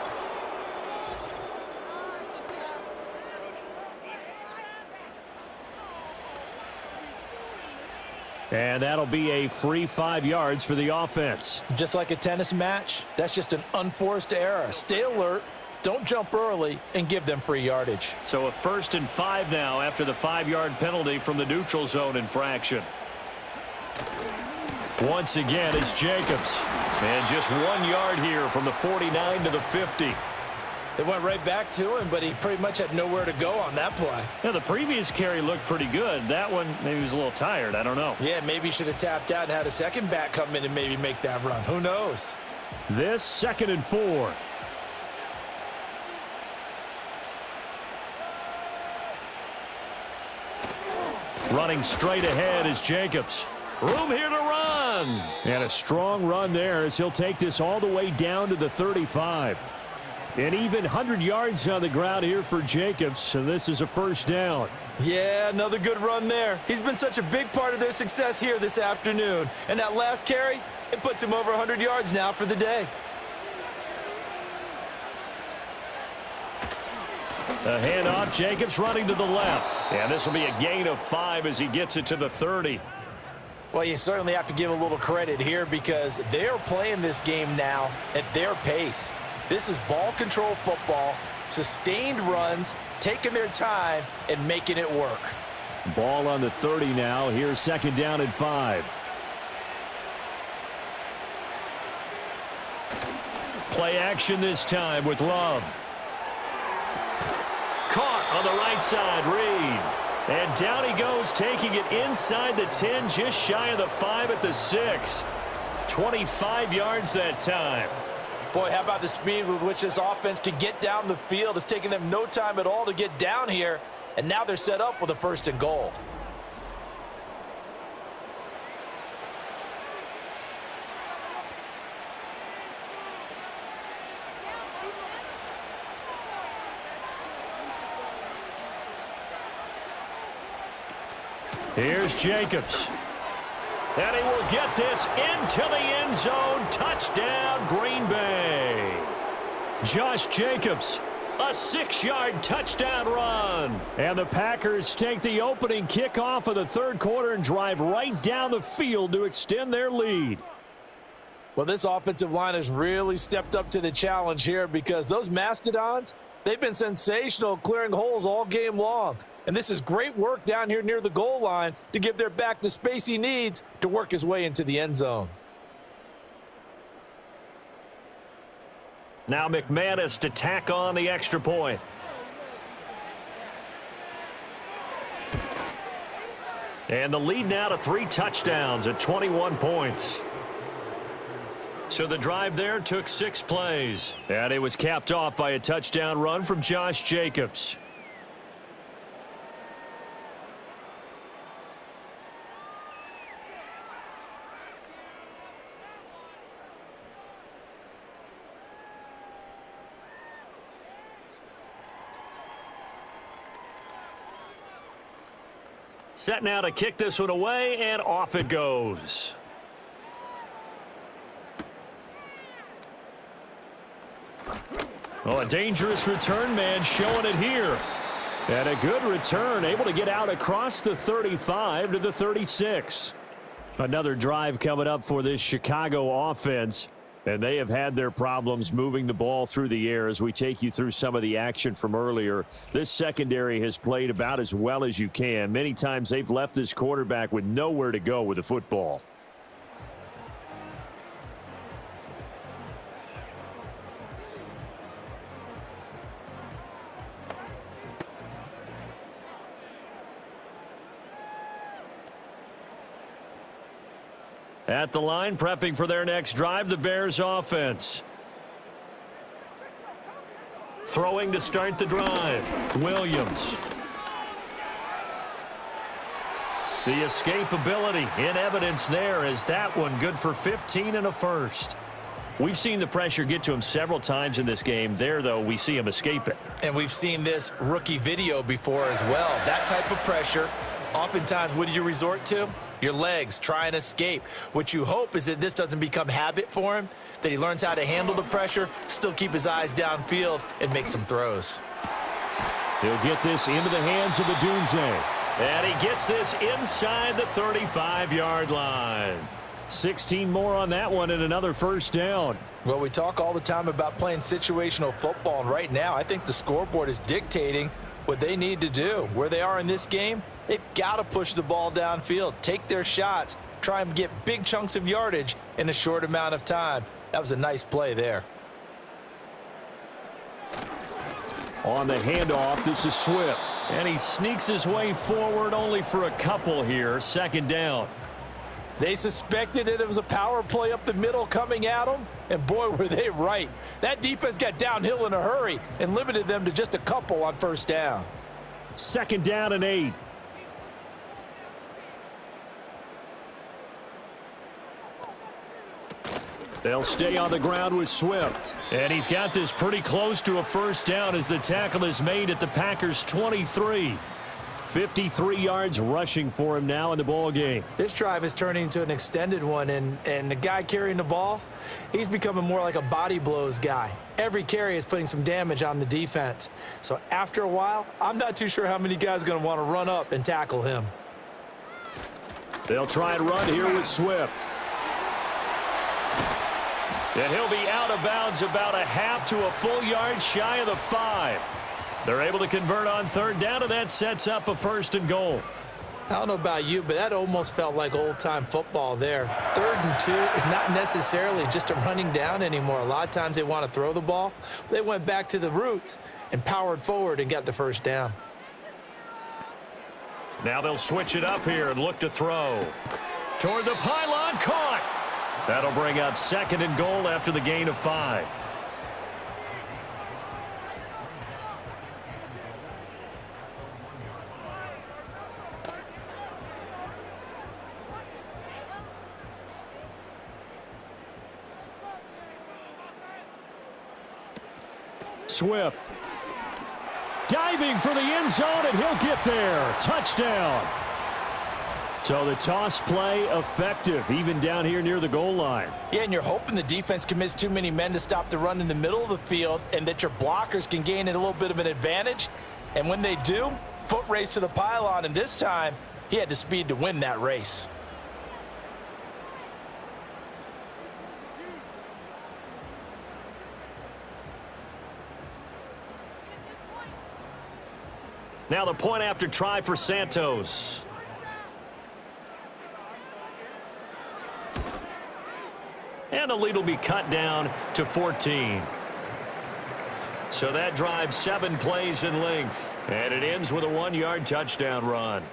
And that'll be a free 5 yards for the offense. Just like a tennis match, that's just an unforced error. Stay alert. Don't jump early and give them free yardage. So a 1st and 5 now after the 5-yard penalty from the neutral zone infraction. Once again, it's Jacobs. And just 1 yard here from the 49 to the 50. They went right back to him, but he pretty much had nowhere to go on that play. Yeah, the previous carry looked pretty good. That one, maybe he was a little tired. I don't know. Yeah, maybe he should have tapped out and had a second back come in and maybe make that run. Who knows? This 2nd and 4. Running straight ahead is Jacobs. Room here to run. And a strong run there as he'll take this all the way down to the 35. And even 100 yards on the ground here for Jacobs, and this is a first down. Yeah, another good run there. He's been such a big part of their success here this afternoon. And that last carry, it puts him over 100 yards now for the day. A handoff, Jacobs running to the left. And this will be a gain of 5 as he gets it to the 30. Well, you certainly have to give a little credit here because they're playing this game now at their pace. This is ball control football, sustained runs, taking their time, and making it work. Ball on the 30 now. Here's 2nd down and 5. Play action this time with Love. Caught on the right side, Reed. And down he goes, taking it inside the 10, just shy of the 5 at the 6. 25 yards that time. Boy, how about the speed with which this offense can get down the field? It's taken them no time at all to get down here, and now they're set up with a 1st and goal. Here's Jacobs. And he will get this into the end zone. Touchdown, Green Bay. Josh Jacobs, a 6-yard touchdown run. And the Packers take the opening kickoff of the 3rd quarter and drive right down the field to extend their lead. Well, this offensive line has really stepped up to the challenge here because those Mastodons, they've been sensational clearing holes all game long. And this is great work down here near the goal line to give their back the space he needs to work his way into the end zone. Now McManus to tack on the extra point. And the lead now to 3 touchdowns at 21 points. So the drive there took 6 plays. And it was capped off by a touchdown run from Josh Jacobs. Set now to kick this one away, and off it goes. Oh, a dangerous return man showing it here. And a good return, able to get out across the 35 to the 36. Another drive coming up for this Chicago offense. And they have had their problems moving the ball through the air as we take you through some of the action from earlier. This secondary has played about as well as you can. Many times they've left this quarterback with nowhere to go with the football. At the line, prepping for their next drive, the Bears offense. Throwing to start the drive, Williams. The escapability in evidence there as that one good for 15 and a first. We've seen the pressure get to him several times in this game. There, though, we see him escape it. And we've seen this rookie video before as well. That type of pressure, oftentimes, what do you resort to? Your legs, try and escape. What you hope is that this doesn't become habit for him, that he learns how to handle the pressure, still keep his eyes downfield, and make some throws. He'll get this into the hands of the Dunze. And he gets this inside the 35-yard line. 16 more on that one and another first down. Well, we talk all the time about playing situational football, and right now I think the scoreboard is dictating what they need to do. Where they are in this game, they've got to push the ball downfield, take their shots, try and get big chunks of yardage in a short amount of time. That was a nice play there. On the handoff, this is Swift. And he sneaks his way forward only for a couple here. Second down. They suspected it was a power play up the middle coming at them, and boy, were they right. That defense got downhill in a hurry and limited them to just a couple on first down. Second down and 8. They'll stay on the ground with Swift. And he's got this pretty close to a first down as the tackle is made at the Packers' 23. 53 yards rushing for him now in the ball game. This drive is turning into an extended one, and the guy carrying the ball, he's becoming more like a body blows guy. Every carry is putting some damage on the defense. So after a while, I'm not too sure how many guys are going to want to run up and tackle him. They'll try and run here with Swift. And he'll be out of bounds about a half to a full yard shy of the 5. They're able to convert on third down, and that sets up a 1st and goal. I don't know about you, but that almost felt like old-time football there. 3rd and 2 is not necessarily just a running down anymore. A lot of times they want to throw the ball. They went back to the roots and powered forward and got the first down. Now they'll switch it up here and look to throw. Toward the pylon, caught. That'll bring up 2nd and goal after the gain of 5. Swift diving for the end zone, and he'll get there. Touchdown. So the toss play effective, even down here near the goal line. Yeah, and you're hoping the defense commits too many men to stop the run in the middle of the field and that your blockers can gain a little bit of an advantage. And when they do, foot race to the pylon, and this time he had the speed to win that race. Now the point after try for Santos. And the lead will be cut down to 14. So that drives 7 plays in length. And it ends with a 1-yard touchdown run.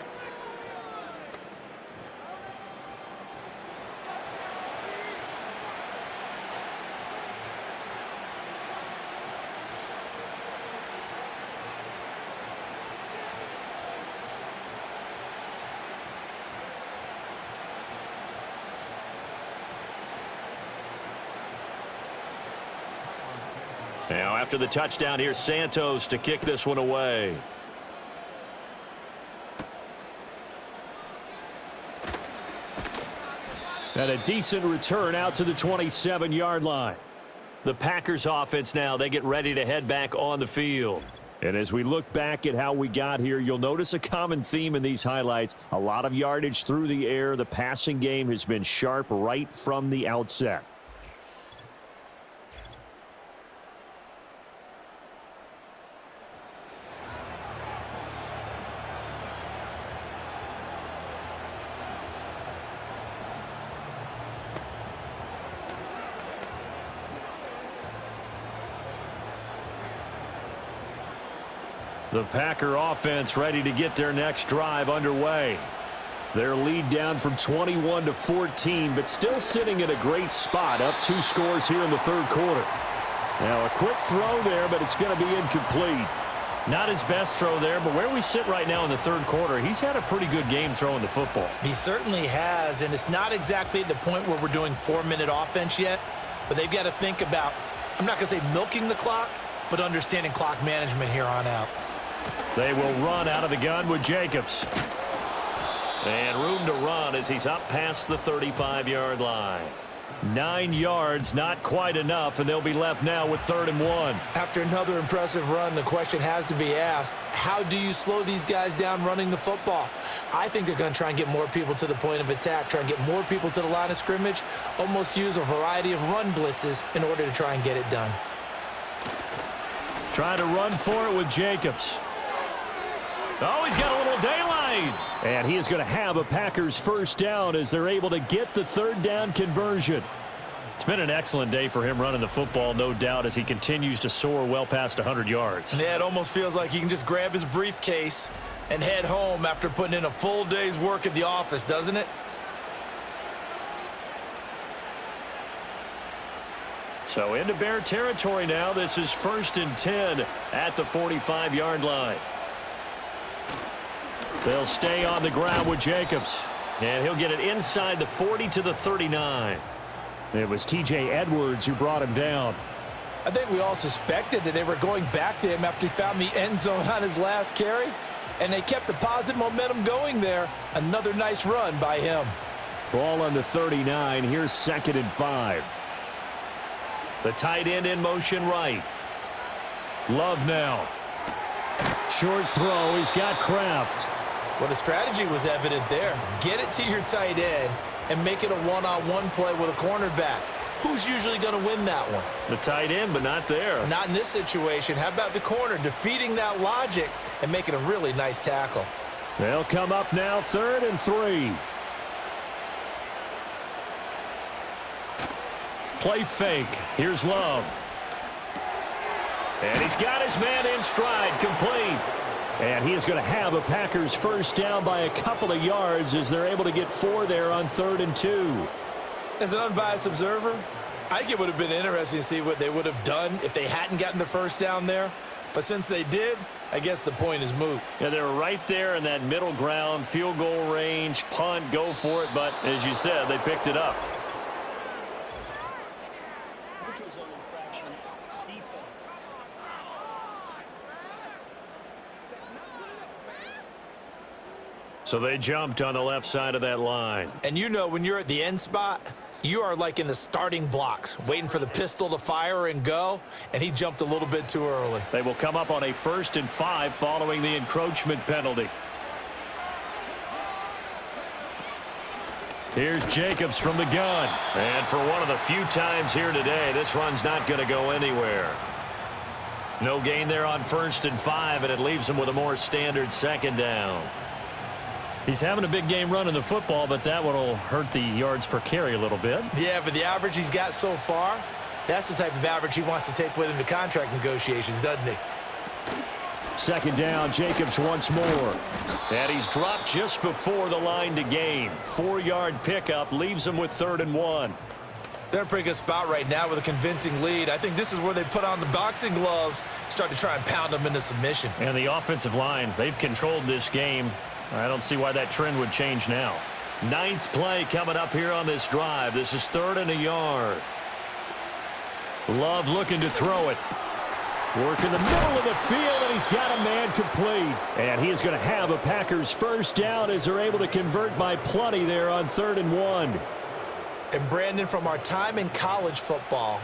Now after the touchdown, here's Santos to kick this one away. And a decent return out to the 27-yard line. The Packers offense now, they get ready to head back on the field. And as we look back at how we got here, you'll notice a common theme in these highlights. A lot of yardage through the air. The passing game has been sharp right from the outset. The Packer offense ready to get their next drive underway. Their lead down from 21 to 14, but still sitting at a great spot, up 2 scores here in the 3rd quarter. Now a quick throw there, but it's going to be incomplete. Not his best throw there, but where we sit right now in the 3rd quarter, he's had a pretty good game throwing the football. He certainly has, and it's not exactly at the point where we're doing 4-minute offense yet, but they've got to think about, I'm not going to say milking the clock, but understanding clock management here on out. They will run out of the gun with Jacobs. And room to run as he's up past the 35-yard line. 9 yards, not quite enough, and they'll be left now with 3rd and 1. After another impressive run, the question has to be asked, how do you slow these guys down running the football? I think they're going to try and get more people to the point of attack, try and get more people to the line of scrimmage, almost use a variety of run blitzes in order to try and get it done. Trying to run for it with Jacobs. Oh, he's got a little daylight. And he is going to have a Packers 1st down as they're able to get the 3rd down conversion. It's been an excellent day for him running the football, no doubt, as he continues to soar well past 100 yards. Yeah, it almost feels like he can just grab his briefcase and head home after putting in a full day's work at the office, doesn't it? So into Bear territory now. This is 1st and 10 at the 45-yard line. They'll stay on the ground with Jacobs. And he'll get it inside the 40 to the 39. It was T.J. Edwards who brought him down. I think we all suspected that they were going back to him after he found the end zone on his last carry. And they kept the positive momentum going there. Another nice run by him. Ball on the 39. Here's 2nd and 5. The tight end in motion right. Love now. Short throw. He's got Kraft. Well, the strategy was evident there. Get it to your tight end and make it a one-on-one play with a cornerback. Who's usually going to win that one? The tight end, but not there. Not in this situation. How about the corner defeating that logic and making a really nice tackle? They'll come up now 3rd and 3. Play fake. Here's Love. And he's got his man in stride, complete. And he is going to have a Packers first down by a couple of yards as they're able to get 4 there on 3rd and 2. As an unbiased observer, I think it would have been interesting to see what they would have done if they hadn't gotten the first down there. But since they did, I guess the point is moot. Yeah, they were right there in that middle ground, field goal range, punt, go for it. But as you said, they picked it up. Which was an infraction defense. So they jumped on the left side of that line. And you know when you're at the end spot, you are like in the starting blocks, waiting for the pistol to fire and go, and he jumped a little bit too early. They will come up on a 1st and 5 following the encroachment penalty. Here's Jacobs from the gun. And for one of the few times here today, this run's not going to go anywhere. No gain there on 1st and 5, and it leaves him with a more standard 2nd down. He's having a big game running the football, but that one will hurt the yards per carry a little bit. Yeah, but the average he's got so far, that's the type of average he wants to take with him to contract negotiations, doesn't he? 2nd down, Jacobs once more. And he's dropped just before the line to gain. 4-yard pickup leaves him with 3rd and 1. They're in a pretty good spot right now with a convincing lead. I think this is where they put on the boxing gloves, start to try and pound them into submission. And the offensive line, they've controlled this game. I don't see why that trend would change now. 9th play coming up here on this drive. This is 3rd and a yard. Love looking to throw it. Work in the middle of the field, and he's got a man complete. And he is going to have a Packers first down as they're able to convert by plenty there on 3rd and 1. And Brandon, from our time in college football,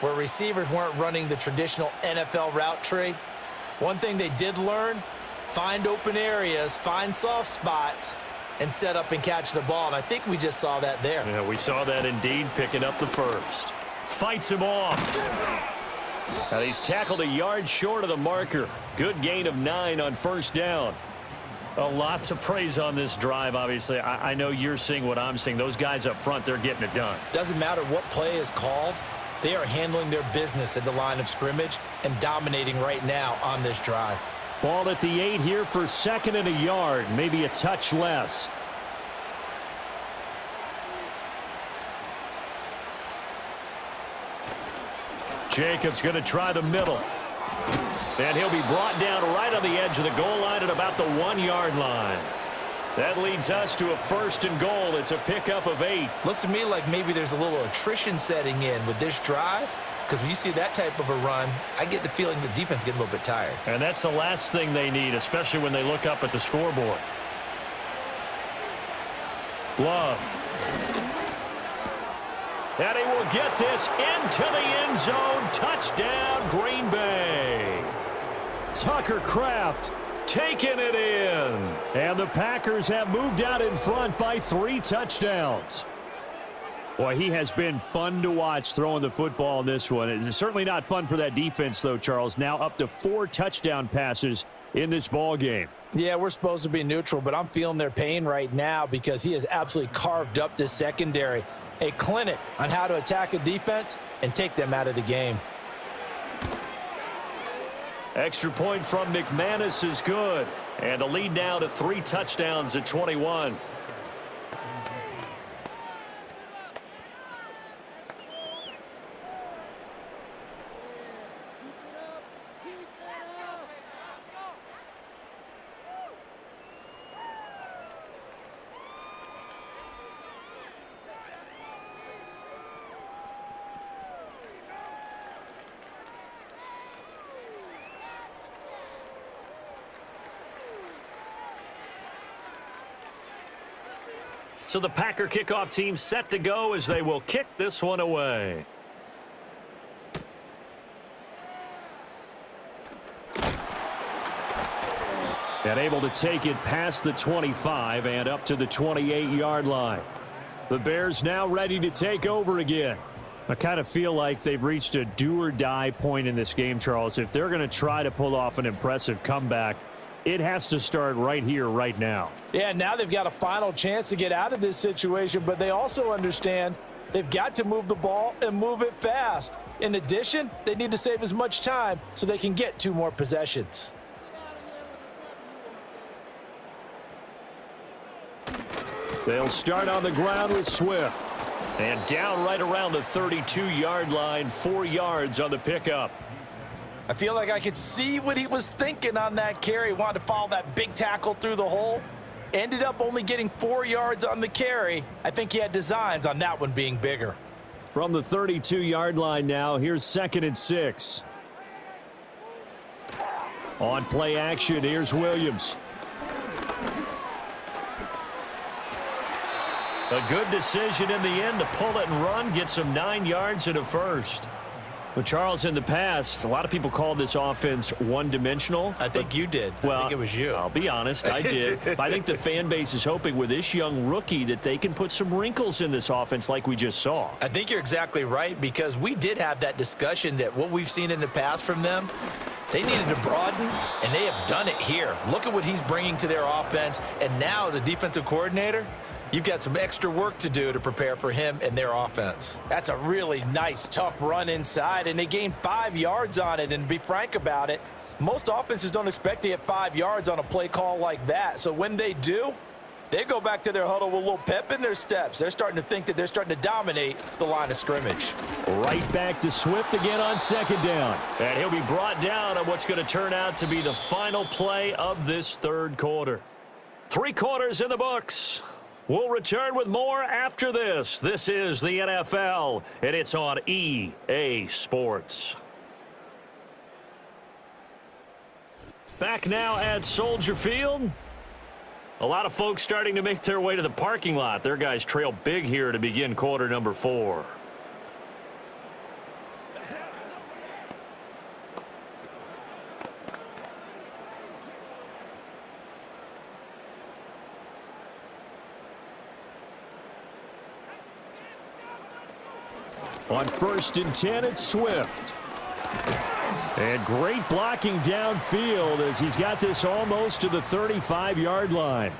where receivers weren't running the traditional NFL route tree, one thing they did learn, find open areas, find soft spots, and set up and catch the ball. And I think we just saw that there. Yeah, we saw that indeed, picking up the first. Fights him off. And he's tackled a yard short of the marker. Good gain of 9 on 1st down. A lot to praise on this drive, obviously. I know you're seeing what I'm seeing. Those guys up front, they're getting it done. Doesn't matter what play is called. They are handling their business at the line of scrimmage and dominating right now on this drive. Ball at the 8 here for 2nd and a yard, maybe a touch less. Jacobs going to try the middle. And he'll be brought down right on the edge of the goal line at about the 1-yard line. That leads us to a 1st and goal. It's a pickup of 8. Looks to me like maybe there's a little attrition setting in with this drive. Because when you see that type of a run, I get the feeling the defense getting a little bit tired. And that's the last thing they need, especially when they look up at the scoreboard. Love. And he will get this into the end zone. Touchdown, Green Bay. Tucker Kraft taking it in. And the Packers have moved out in front by 3 touchdowns. Boy, he has been fun to watch throwing the football in this one. It's certainly not fun for that defense, though, Charles. Now up to 4 touchdown passes in this ball game. Yeah, we're supposed to be neutral, but I'm feeling their pain right now because he has absolutely carved up this secondary. A clinic on how to attack a defense and take them out of the game. Extra point from McManus is good. And the lead now to 3 touchdowns at 21. So the Packer kickoff team set to go as they will kick this one away. And able to take it past the 25 and up to the 28-yard line. The Bears now ready to take over again. I kind of feel like they've reached a do-or-die point in this game, Charles. If they're going to try to pull off an impressive comeback, it has to start right here, right now. Yeah, now they've got a final chance to get out of this situation, but they also understand they've got to move the ball and move it fast. In addition, they need to save as much time so they can get 2 more possessions. They'll start on the ground with Swift. And down right around the 32-yard line, 4 yards on the pickup. I feel like I could see what he was thinking on that carry. Wanted to follow that big tackle through the hole. Ended up only getting 4 yards on the carry. I think he had designs on that one being bigger. From the 32-yard line now, here's 2nd and 6. On play action, here's Williams. A good decision in the end to pull it and run, gets him 9 yards and a first. Well, Charles, in the past, a lot of people called this offense one-dimensional. I think you did. Well, I think it was you. I'll be honest, I did. I think the fan base is hoping with this young rookie that they can put some wrinkles in this offense like we just saw. I think you're exactly right, because we did have that discussion that what we've seen in the past from them, they needed to broaden, and they have done it here. Look at what he's bringing to their offense, and now as a defensive coordinator, you've got some extra work to do to prepare for him and their offense. That's a really nice, tough run inside, and they gained 5 yards on it. And to be frank about it, most offenses don't expect to get 5 yards on a play call like that. So when they do, they go back to their huddle with a little pep in their steps. They're starting to think that they're starting to dominate the line of scrimmage. Right back to Swift again on 2nd down. And he'll be brought down on what's going to turn out to be the final play of this 3rd quarter. 3 quarters in the books. We'll return with more after this. This is the NFL, and it's on EA Sports. Back now at Soldier Field. A lot of folks starting to make their way to the parking lot. Their guys trail big here to begin quarter number 4. On 1st and 10, it's Swift. And great blocking downfield as he's got this almost to the 35-yard line.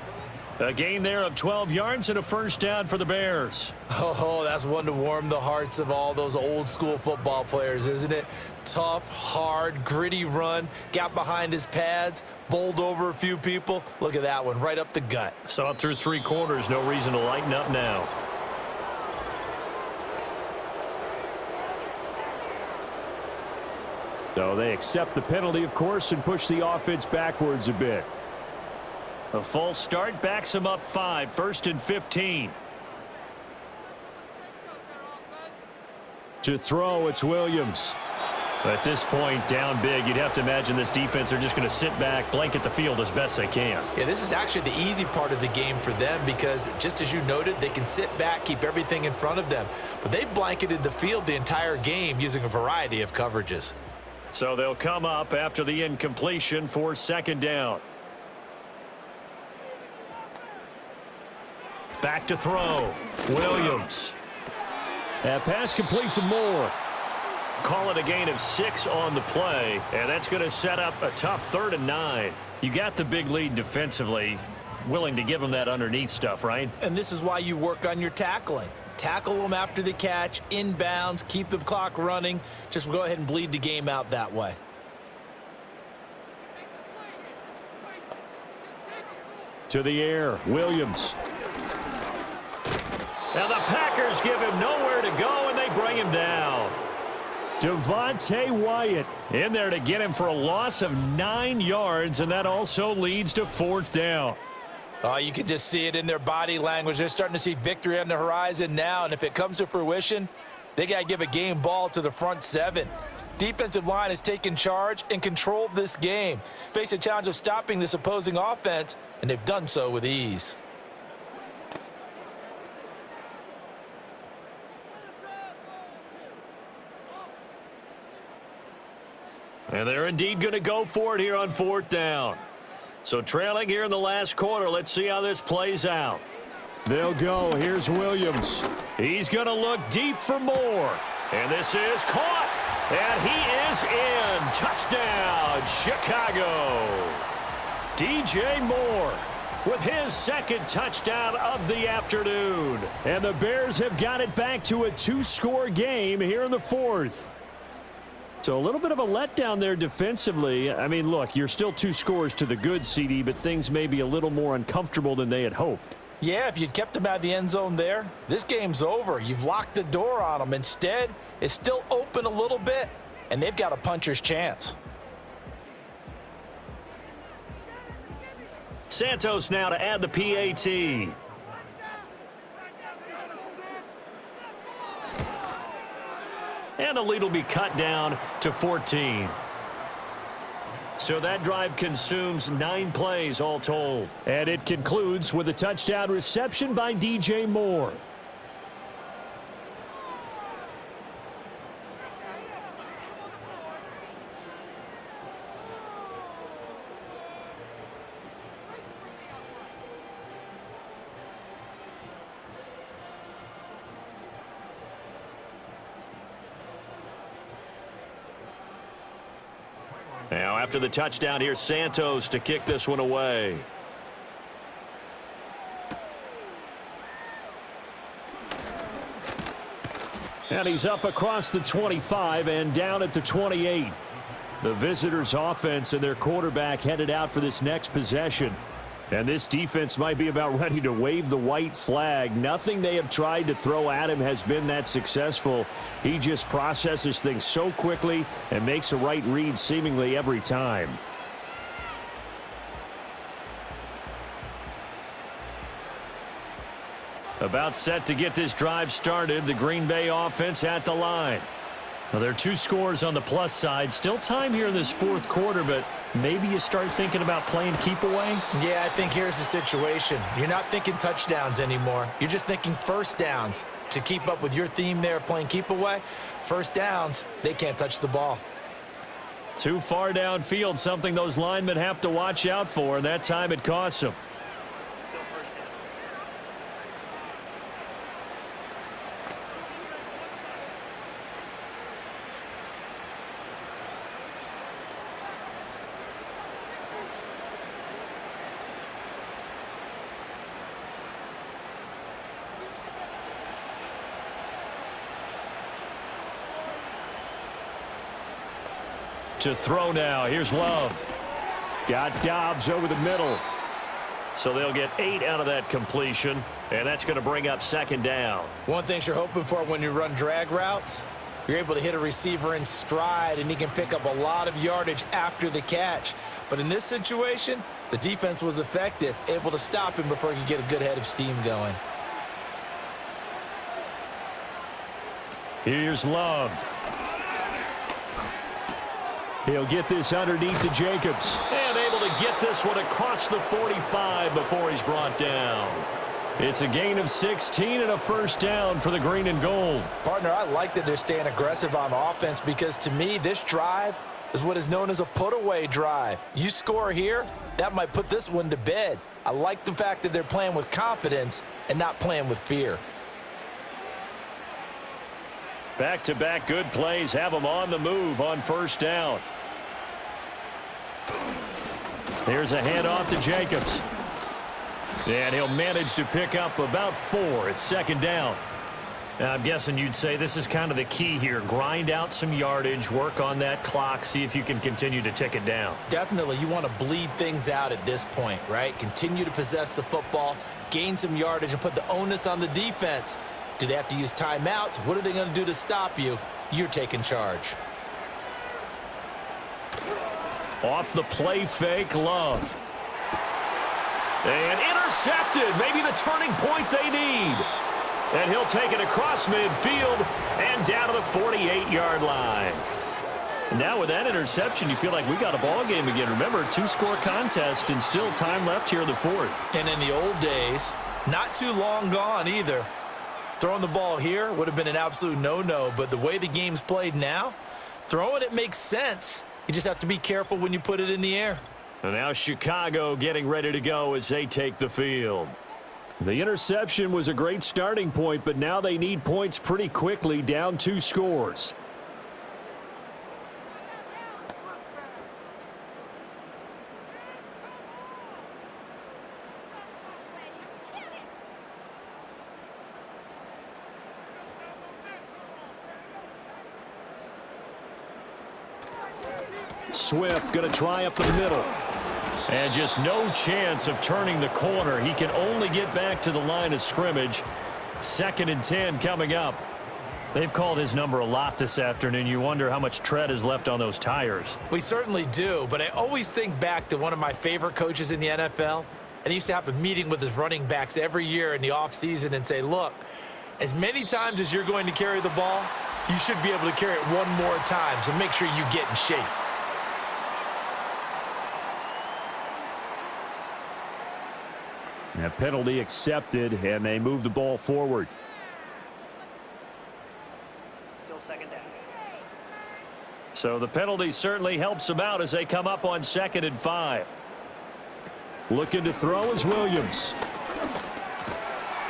A gain there of 12 yards and a first down for the Bears. Oh, that's one to warm the hearts of all those old school football players, isn't it? Tough, hard, gritty run, got behind his pads, bowled over a few people. Look at that one, right up the gut. Saw it through 3 quarters, no reason to lighten up now. So they accept the penalty, of course, and push the offense backwards a bit. A false start backs him up 5, 1st and 15. To throw, it's Williams. At this point, down big, you'd have to imagine this defense are just going to sit back, blanket the field as best they can. Yeah, this is actually the easy part of the game for them because, just as you noted, they can sit back, keep everything in front of them. But they've blanketed the field the entire game using a variety of coverages. So they'll come up after the incompletion for 2nd down. Back to throw. Williams. That pass complete to Moore. Call it a gain of 6 on the play, and that's going to set up a tough 3rd and 9. You got the big lead defensively, willing to give them that underneath stuff, right? And this is why you work on your tackling. Tackle them after the catch, inbounds, keep the clock running. Just go ahead and bleed the game out that way. To the air, Williams. Now the Packers give him nowhere to go, and they bring him down. Devontae Wyatt in there to get him for a loss of 9 yards, and that also leads to 4th down. Oh, you can just see it in their body language. They're starting to see victory on the horizon now, and if it comes to fruition, they got to give a game ball to the front 7. Defensive line has taken charge and controlled this game. Face a challenge of stopping this opposing offense, and they've done so with ease. And they're indeed going to go for it here on 4th down. So trailing here in the last quarter, let's see how this plays out. They'll go. Here's Williams. He's going to look deep for more. And this is caught. And he is in. Touchdown, Chicago. DJ Moore with his 2nd touchdown of the afternoon. And the Bears have got it back to a 2-score game here in the 4th. So a little bit of a letdown there defensively. I mean, look, you're still 2 scores to the good, CD, but things may be a little more uncomfortable than they had hoped. Yeah, if you'd kept them out of the end zone there, this game's over. You've locked the door on them. Instead, it's still open a little bit, and they've got a puncher's chance. Santos now to add the PAT. And the lead will be cut down to 14. So that drive consumes 9 plays all told. And it concludes with a touchdown reception by DJ Moore. Now after the touchdown, here's Santos to kick this one away. And he's up across the 25 and down at the 28. The visitors' offense and their quarterback headed out for this next possession. And this defense might be about ready to wave the white flag. Nothing they have tried to throw at him has been that successful. He just processes things so quickly and makes a right read seemingly every time. About set to get this drive started. The Green Bay offense at the line. Now, there are 2 scores on the plus side. Still time here in this 4th quarter, but maybe you start thinking about playing keep away? Yeah, I think here's the situation. You're not thinking touchdowns anymore. You're just thinking first downs. To keep up with your theme there, playing keep away, first downs, they can't touch the ball. Too far downfield, something those linemen have to watch out for, and that time it costs them. To throw now. Here's Love. Got Dobbs over the middle. So they'll get 8 out of that completion, and that's going to bring up 2nd down. One thing you're hoping for when you run drag routes, you're able to hit a receiver in stride, and he can pick up a lot of yardage after the catch. But in this situation, the defense was effective, able to stop him before he could get a good head of steam going. Here's Love. He'll get this underneath to Jacobs. And able to get this one across the 45 before he's brought down. It's a gain of 16 and a first down for the green and gold. Partner, I like that they're staying aggressive on offense because to me, this drive is what is known as a put-away drive. You score here, that might put this one to bed. I like the fact that they're playing with confidence and not playing with fear. Back-to-back good plays have them on the move on first down. Here's a handoff to Jacobs. And he'll manage to pick up about 4. It's second down. Now, I'm guessing you'd say this is kind of the key here. Grind out some yardage, work on that clock, see if you can continue to tick it down. Definitely, you want to bleed things out at this point, right? Continue to possess the football, gain some yardage, and put the onus on the defense. Do they have to use timeouts? What are they going to do to stop you? You're taking charge. Off the play fake, Love. And intercepted. Maybe the turning point they need. And he'll take it across midfield and down to the 48-yard line. Now with that interception, you feel like we got a ball game again. Remember, 2-score contest and still time left here in the fourth. And in the old days, not too long gone either. Throwing the ball here would have been an absolute no-no, but the way the game's played now, throwing it makes sense. You just have to be careful when you put it in the air. And now Chicago getting ready to go as they take the field. The interception was a great starting point, but now they need points pretty quickly, down 2 scores. Swift going to try up the middle. And just no chance of turning the corner. He can only get back to the line of scrimmage. 2nd and 10 coming up. They've called his number a lot this afternoon. You wonder how much tread is left on those tires. We certainly do, but I always think back to one of my favorite coaches in the NFL. And he used to have a meeting with his running backs every year in the offseason and say, look, as many times as you're going to carry the ball, you should be able to carry it one more time, so make sure you get in shape. A penalty accepted, and they move the ball forward. Still second down. So the penalty certainly helps them out as they come up on 2nd and 5. Looking to throw is Williams.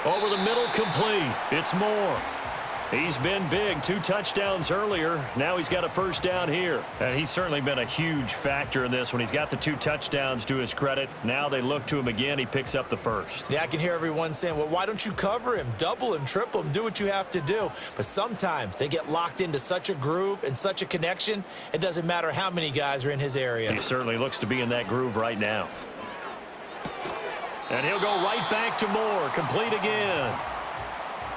Over the middle, complete. It's Moore. He's been big. 2 touchdowns earlier. Now he's got a first down here. And he's certainly been a huge factor in this when he's got the 2 touchdowns to his credit. Now they look to him again. He picks up the first. Yeah, I can hear everyone saying, well, why don't you cover him, double him, triple him, do what you have to do. But sometimes they get locked into such a groove and such a connection, it doesn't matter how many guys are in his area. He certainly looks to be in that groove right now. And he'll go right back to Moore. Complete again.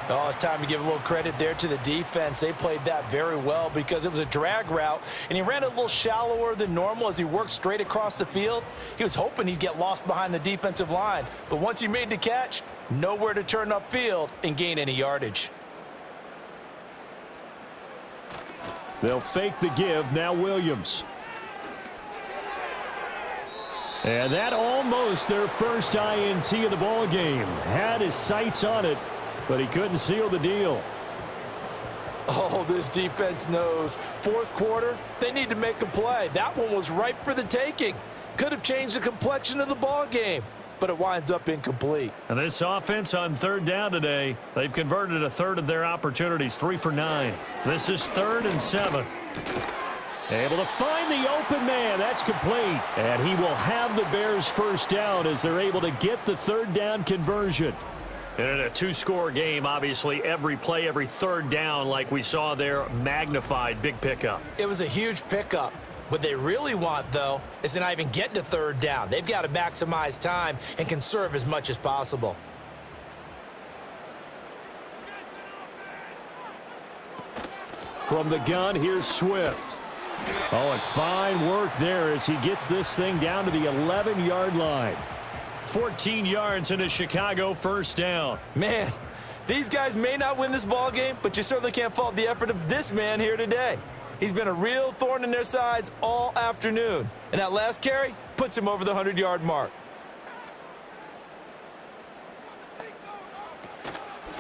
Oh, it's time to give a little credit there to the defense. They played that very well because it was a drag route, and he ran a little shallower than normal as he worked straight across the field. He was hoping he'd get lost behind the defensive line, but once he made the catch, nowhere to turn upfield and gain any yardage. They'll fake the give. Now Williams. And that almost their first INT of the ball game. Had his sights on it, but he couldn't seal the deal. Oh, this defense knows. Fourth quarter, they need to make a play. That one was ripe for the taking. Could have changed the complexion of the ball game, but it winds up incomplete. And this offense on 3rd down today, they've converted 1/3 of their opportunities, 3 for 9. This is 3rd and 7. Able to find the open man. That's complete. And he will have the Bears first down as they're able to get the 3rd down conversion. And in a 2-score game, obviously, every play, every 3rd down, like we saw there, magnified, big pickup. It was a huge pickup. What they really want, though, is to not even get to 3rd down. They've got to maximize time and conserve as much as possible. From the gun, here's Swift. Oh, and fine work there as he gets this thing down to the 11-yard line. 14 yards into Chicago, first down. Man, these guys may not win this ball game, but you certainly can't fault the effort of this man here today. He's been a real thorn in their sides all afternoon. And that last carry puts him over the 100-yard mark.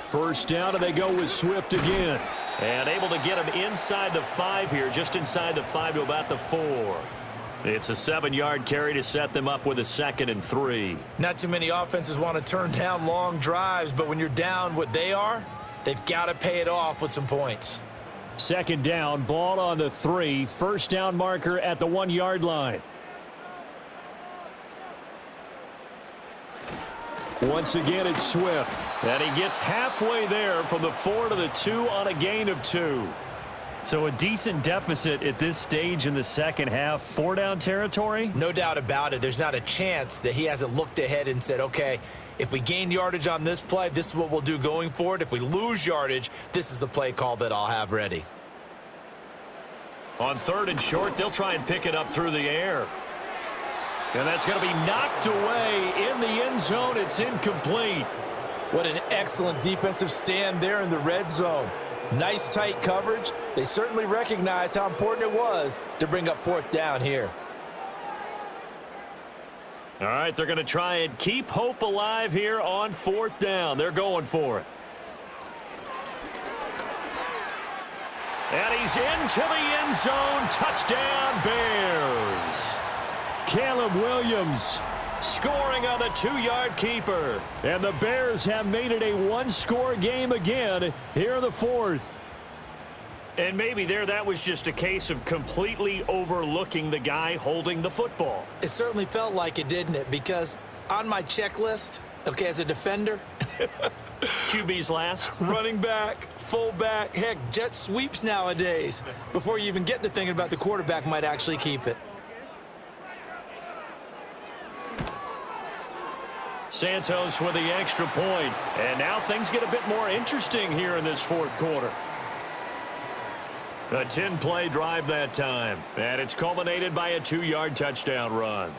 First down, and they go with Swift again. And able to get him inside the 5 here, just inside the 5 to about the 4. It's a 7-yard carry to set them up with a 2nd and 3. Not too many offenses want to turn down long drives, but when you're down what they are, they've got to pay it off with some points. Second down, ball on the 3. First down marker at the 1-yard line. Once again, it's Swift. And he gets halfway there from the 4 to the 2 on a gain of 2. So a decent deficit at this stage in the second half. 4-down territory? No doubt about it. There's not a chance that he hasn't looked ahead and said, okay, if we gain yardage on this play, this is what we'll do going forward. If we lose yardage, this is the play call that I'll have ready. On 3rd and short, they'll try and pick it up through the air. And that's going to be knocked away in the end zone. It's incomplete. What an excellent defensive stand there in the red zone. Nice tight coverage. They certainly recognized how important it was to bring up 4th down here. All right, they're going to try and keep hope alive here on 4th down. They're going for it. And he's into the end zone. Touchdown, Bears. Caleb Williams scoring on the 2-yard keeper. And the Bears have made it a 1-score game again here in the 4th. And maybe that was just a case of completely overlooking the guy holding the football. It certainly felt like it, didn't it? Because on my checklist, okay, as a defender, QB's last. running back, fullback, heck, jet sweeps nowadays. Before you even get to thinking about the quarterback might actually keep it. Santos with the extra point. And now things get a bit more interesting here in this 4th quarter. A 10-play drive that time. And it's culminated by a 2-yard touchdown run.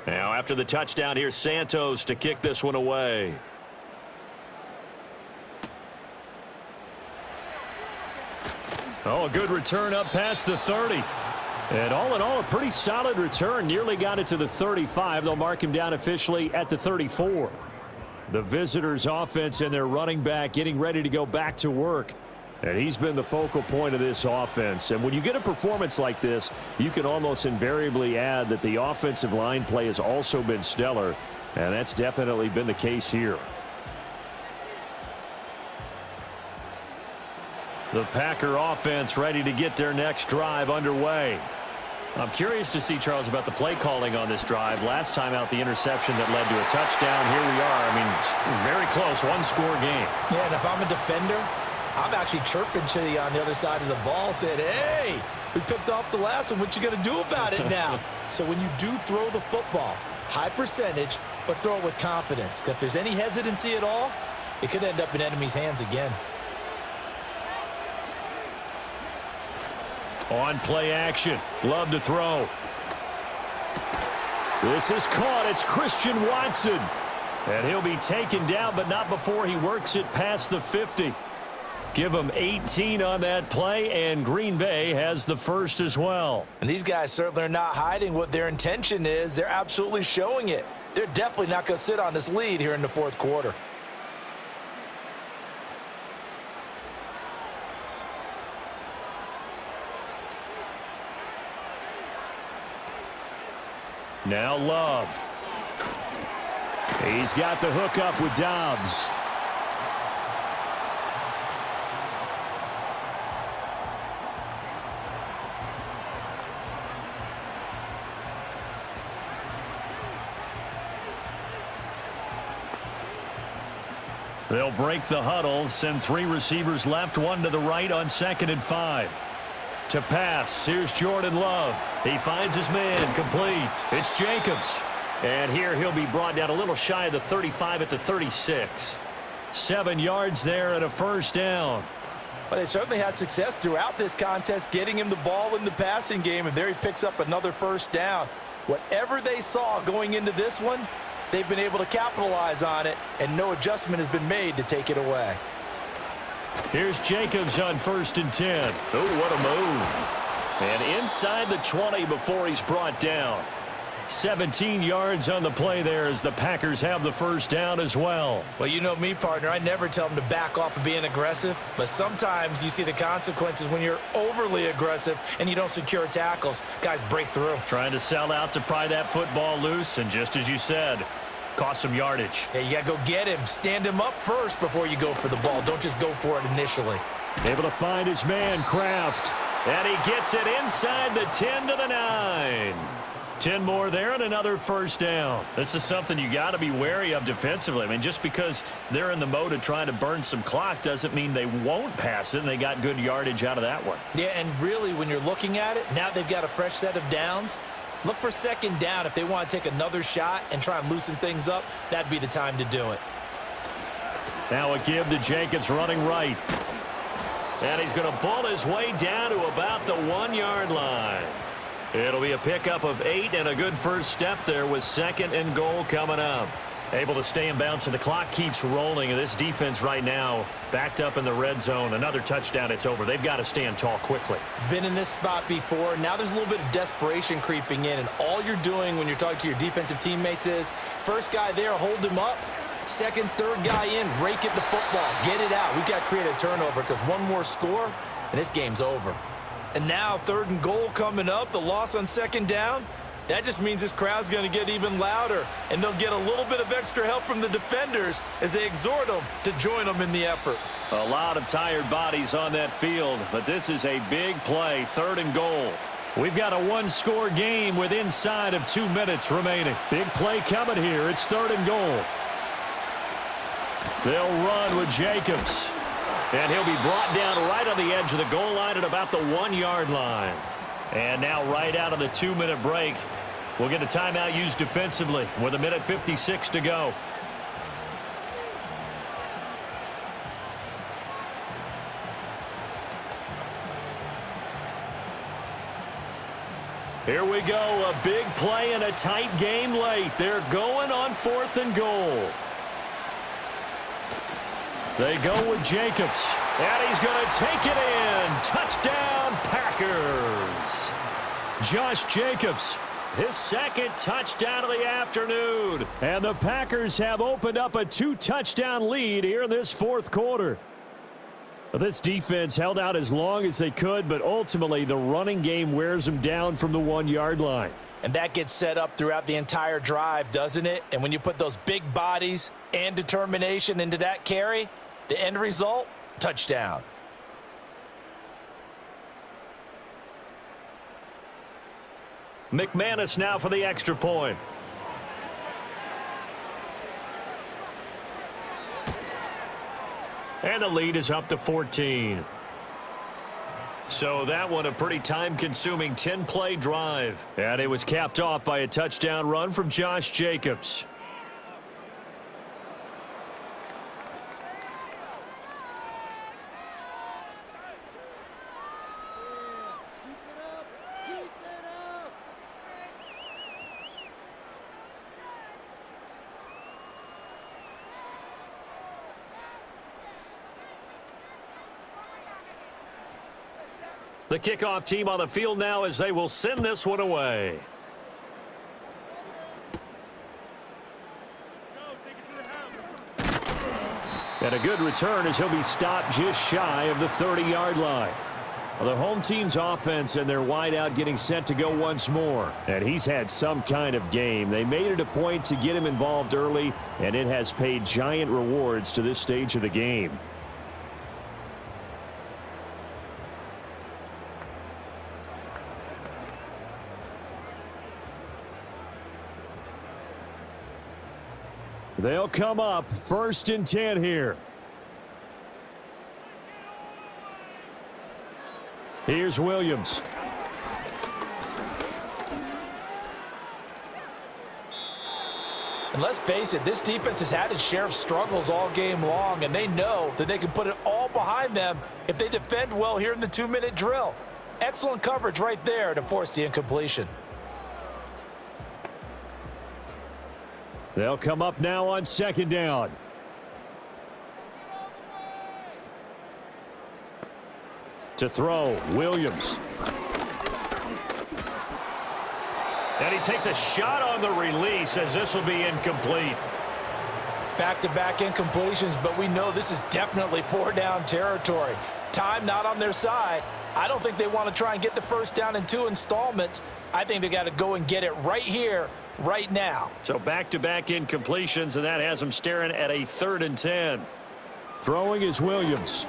Now, after the touchdown, here's Santos to kick this one away. Oh, a good return up past the 30. And all in all, a pretty solid return. Nearly got it to the 35. They'll mark him down officially at the 34. The visitors' offense and their running back getting ready to go back to work. And he's been the focal point of this offense. And when you get a performance like this, you can almost invariably add that the offensive line play has also been stellar. And that's definitely been the case here. The Packer offense ready to get their next drive underway. I'm curious to see, Charles, about the play calling on this drive. Last time out, the interception that led to a touchdown. Here we are. I mean, very close, 1-score game. Yeah, and if I'm a defender, I'm actually chirping to you on the other side of the ball, saying, hey, we picked off the last one. What you going to do about it now? So when you do throw the football, high percentage, but throw it with confidence. Because if there's any hesitancy at all, it could end up in enemy's hands again. On play action. Love to throw. This is caught. It's Christian Watson. And he'll be taken down, but not before he works it past the 50. Give him 18 on that play, and Green Bay has the first as well. And these guys certainly are not hiding what their intention is. They're absolutely showing it. They're definitely not going to sit on this lead here in the 4th quarter. Now Love. He's got the hook up with Dobbs. They'll break the huddle, send 3 receivers left, 1 to the right on 2nd and 5. To pass, here's Jordan Love. He finds his man, complete. It's Jacobs. And here he'll be brought down a little shy of the 35 at the 36. 7 yards there and a first down. Well, they certainly had success throughout this contest, getting him the ball in the passing game, and there he picks up another first down. Whatever they saw going into this one, they've been able to capitalize on it, and no adjustment has been made to take it away. Here's Jacobs on 1st and 10. Oh, what a move. And inside the 20 before he's brought down. 17 yards on the play there as the Packers have the first down as well. Well, you know me, partner. I never tell them to back off of being aggressive, but sometimes you see the consequences when you're overly aggressive and you don't secure tackles. Guys break through. Trying to sell out to pry that football loose, and just as you said, cost some yardage. Yeah, you got to go get him. Stand him up first before you go for the ball. Don't just go for it initially. Able to find his man, Kraft. And he gets it inside the 10 to the 9. 10 more there and another first down. This is something you got to be wary of defensively. I mean, just because they're in the mode of trying to burn some clock doesn't mean they won't pass it, and they got good yardage out of that one. Yeah, and really, when you're looking at it, now they've got a fresh set of downs. Look for second down. If they want to take another shot and try and loosen things up, that'd be the time to do it. Now a give to Jacobs running right. And he's going to bull his way down to about the 1 yard line. It'll be a pickup of 8 and a good first step there with 2nd and goal coming up. Able to stay in bounds, and the clock keeps rolling. And this defense right now backed up in the red zone. Another touchdown, it's over. They've got to stand tall quickly. Been in this spot before. Now there's a little bit of desperation creeping in, and all you're doing when you're talking to your defensive teammates is first guy there, hold him up. Second, third guy in, rake at the football. Get it out. We've got to create a turnover because one more score, and this game's over. And now 3rd and goal coming up. The loss on 2nd down. That just means this crowd's going to get even louder, and they'll get a little bit of extra help from the defenders as they exhort them to join them in the effort. A lot of tired bodies on that field, but this is a big play, 3rd and goal. We've got a 1-score game with inside of 2 minutes remaining. Big play coming here. It's 3rd and goal. They'll run with Jacobs. And he'll be brought down right on the edge of the goal line at about the 1 yard line. And now right out of the 2-minute break, we'll get a timeout used defensively with 1:56 to go. Here we go, a big play and a tight game late. They're going on 4th and goal. They go with Jacobs, and he's going to take it in. Touchdown, Packers. Josh Jacobs, his 2nd touchdown of the afternoon. And the Packers have opened up a 2-touchdown lead here in this 4th quarter. This defense held out as long as they could, but ultimately the running game wears them down from the 1 yard line. And that gets set up throughout the entire drive, doesn't it? And when you put those big bodies and determination into that carry, the end result, touchdown. McManus now for the extra point. And the lead is up to 14. So that one a pretty time-consuming 10-play drive. And it was capped off by a touchdown run from Josh Jacobs. The kickoff team on the field now as they will send this one away. And a good return as he'll be stopped just shy of the 30-yard line. Well, the home team's offense and their wideout getting set to go once more. And he's had some kind of game. They made it a point to get him involved early, and it has paid giant rewards to this stage of the game. They'll come up 1st and 10 here. Here's Williams. And let's face it, this defense has had its share of struggles all game long, and they know that they can put it all behind them if they defend well here in the 2-minute drill. Excellent coverage right there to force the incompletion. They'll come up now on 2nd down. To throw, Williams. And he takes a shot on the release as this will be incomplete. Back-to-back incompletions, but we know this is definitely four-down territory. Time not on their side. I don't think they want to try and get the first down in 2 installments. I think they got to go and get it right here, right now. So back-to-back incompletions, and that has them staring at a 3rd and 10. Throwing is Williams.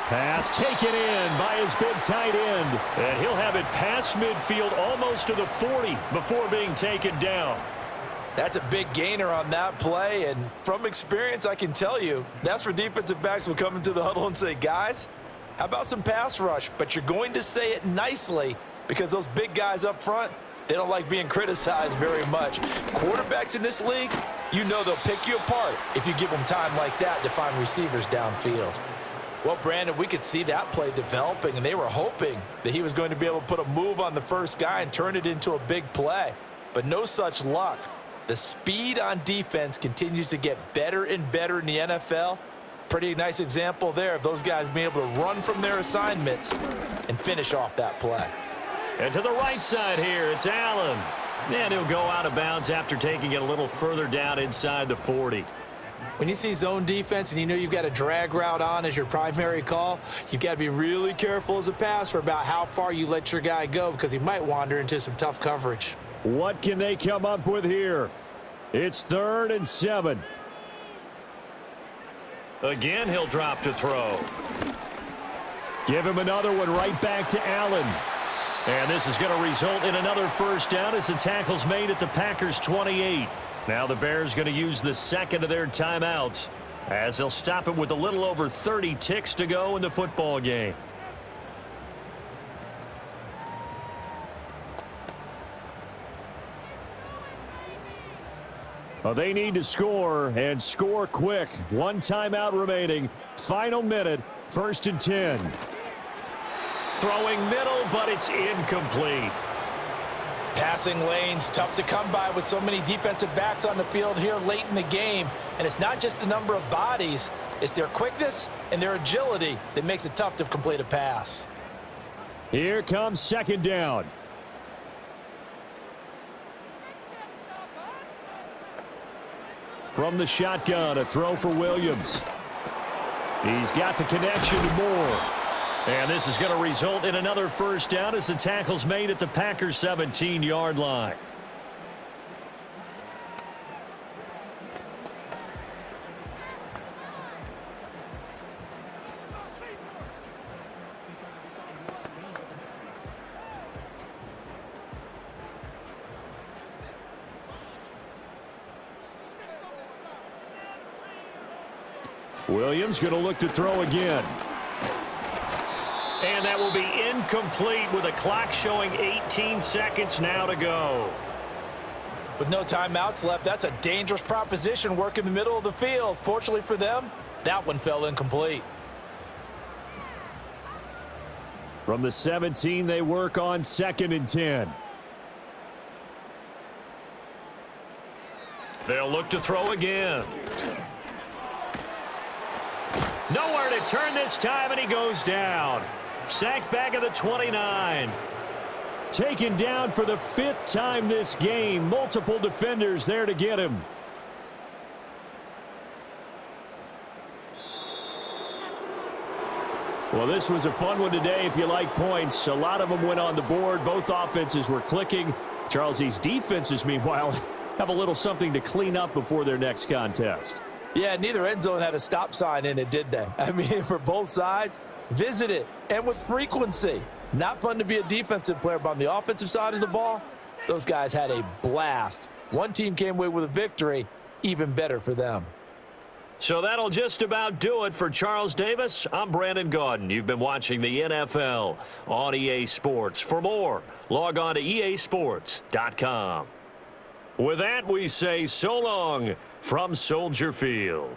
Pass taken in by his big tight end. And he'll have it past midfield almost to the 40 before being taken down. That's a big gainer on that play, and from experience, I can tell you, that's where defensive backs will come into the huddle and say, guys, how about some pass rush? But you're going to say it nicely because those big guys up front, they don't like being criticized very much. Quarterbacks in this league, you know they'll pick you apart if you give them time like that to find receivers downfield. Well, Brandon, we could see that play developing, and they were hoping that he was going to be able to put a move on the first guy and turn it into a big play. But no such luck. The speed on defense continues to get better and better in the NFL. Pretty nice example there of those guys being able to run from their assignments and finish off that play. And to the right side here, it's Allen. And he'll go out of bounds after taking it a little further down inside the 40. When you see zone defense and you know you've got a drag route on as your primary call, you've got to be really careful as a passer about how far you let your guy go because he might wander into some tough coverage. What can they come up with here? It's 3rd and 7. Again, he'll drop to throw. Give him another one right back to Allen. And this is going to result in another first down as the tackle's made at the Packers' 28. Now the Bears going to use the second of their timeouts as they'll stop it with a little over 30 ticks to go in the football game. Well, they need to score and score quick. 1 timeout remaining. Final minute, 1st and 10. Throwing middle, but it's incomplete. Passing lanes, tough to come by with so many defensive backs on the field here late in the game. And it's not just the number of bodies, it's their quickness and their agility that makes it tough to complete a pass. Here comes 2nd down. From the shotgun, a throw for Williams. He's got the connection to Moore. And this is going to result in another first down as the tackle's made at the Packers' 17-yard line. Williams going to look to throw again. And that will be incomplete with a clock showing 18 seconds now to go. With no timeouts left, that's a dangerous proposition work in the middle of the field. Fortunately for them, that one fell incomplete. From the 17, they work on 2nd and 10. They'll look to throw again. Nowhere to turn this time, and he goes down. Sacked back at the 29. Taken down for the 5th time this game. Multiple defenders there to get him. Well, this was a fun one today if you like points. A lot of them went on the board. Both offenses were clicking. Charles, these defenses, meanwhile, have a little something to clean up before their next contest. Yeah, neither end zone had a stop sign in it, did they? I mean, for both sides, visit it, and with frequency. Not fun to be a defensive player, but on the offensive side of the ball, those guys had a blast. One team came away with a victory, even better for them. So that'll just about do it for Charles Davis. I'm Brandon Gaudin. You've been watching the NFL on EA Sports. For more, log on to easports.com. With that, we say so long from Soldier Field.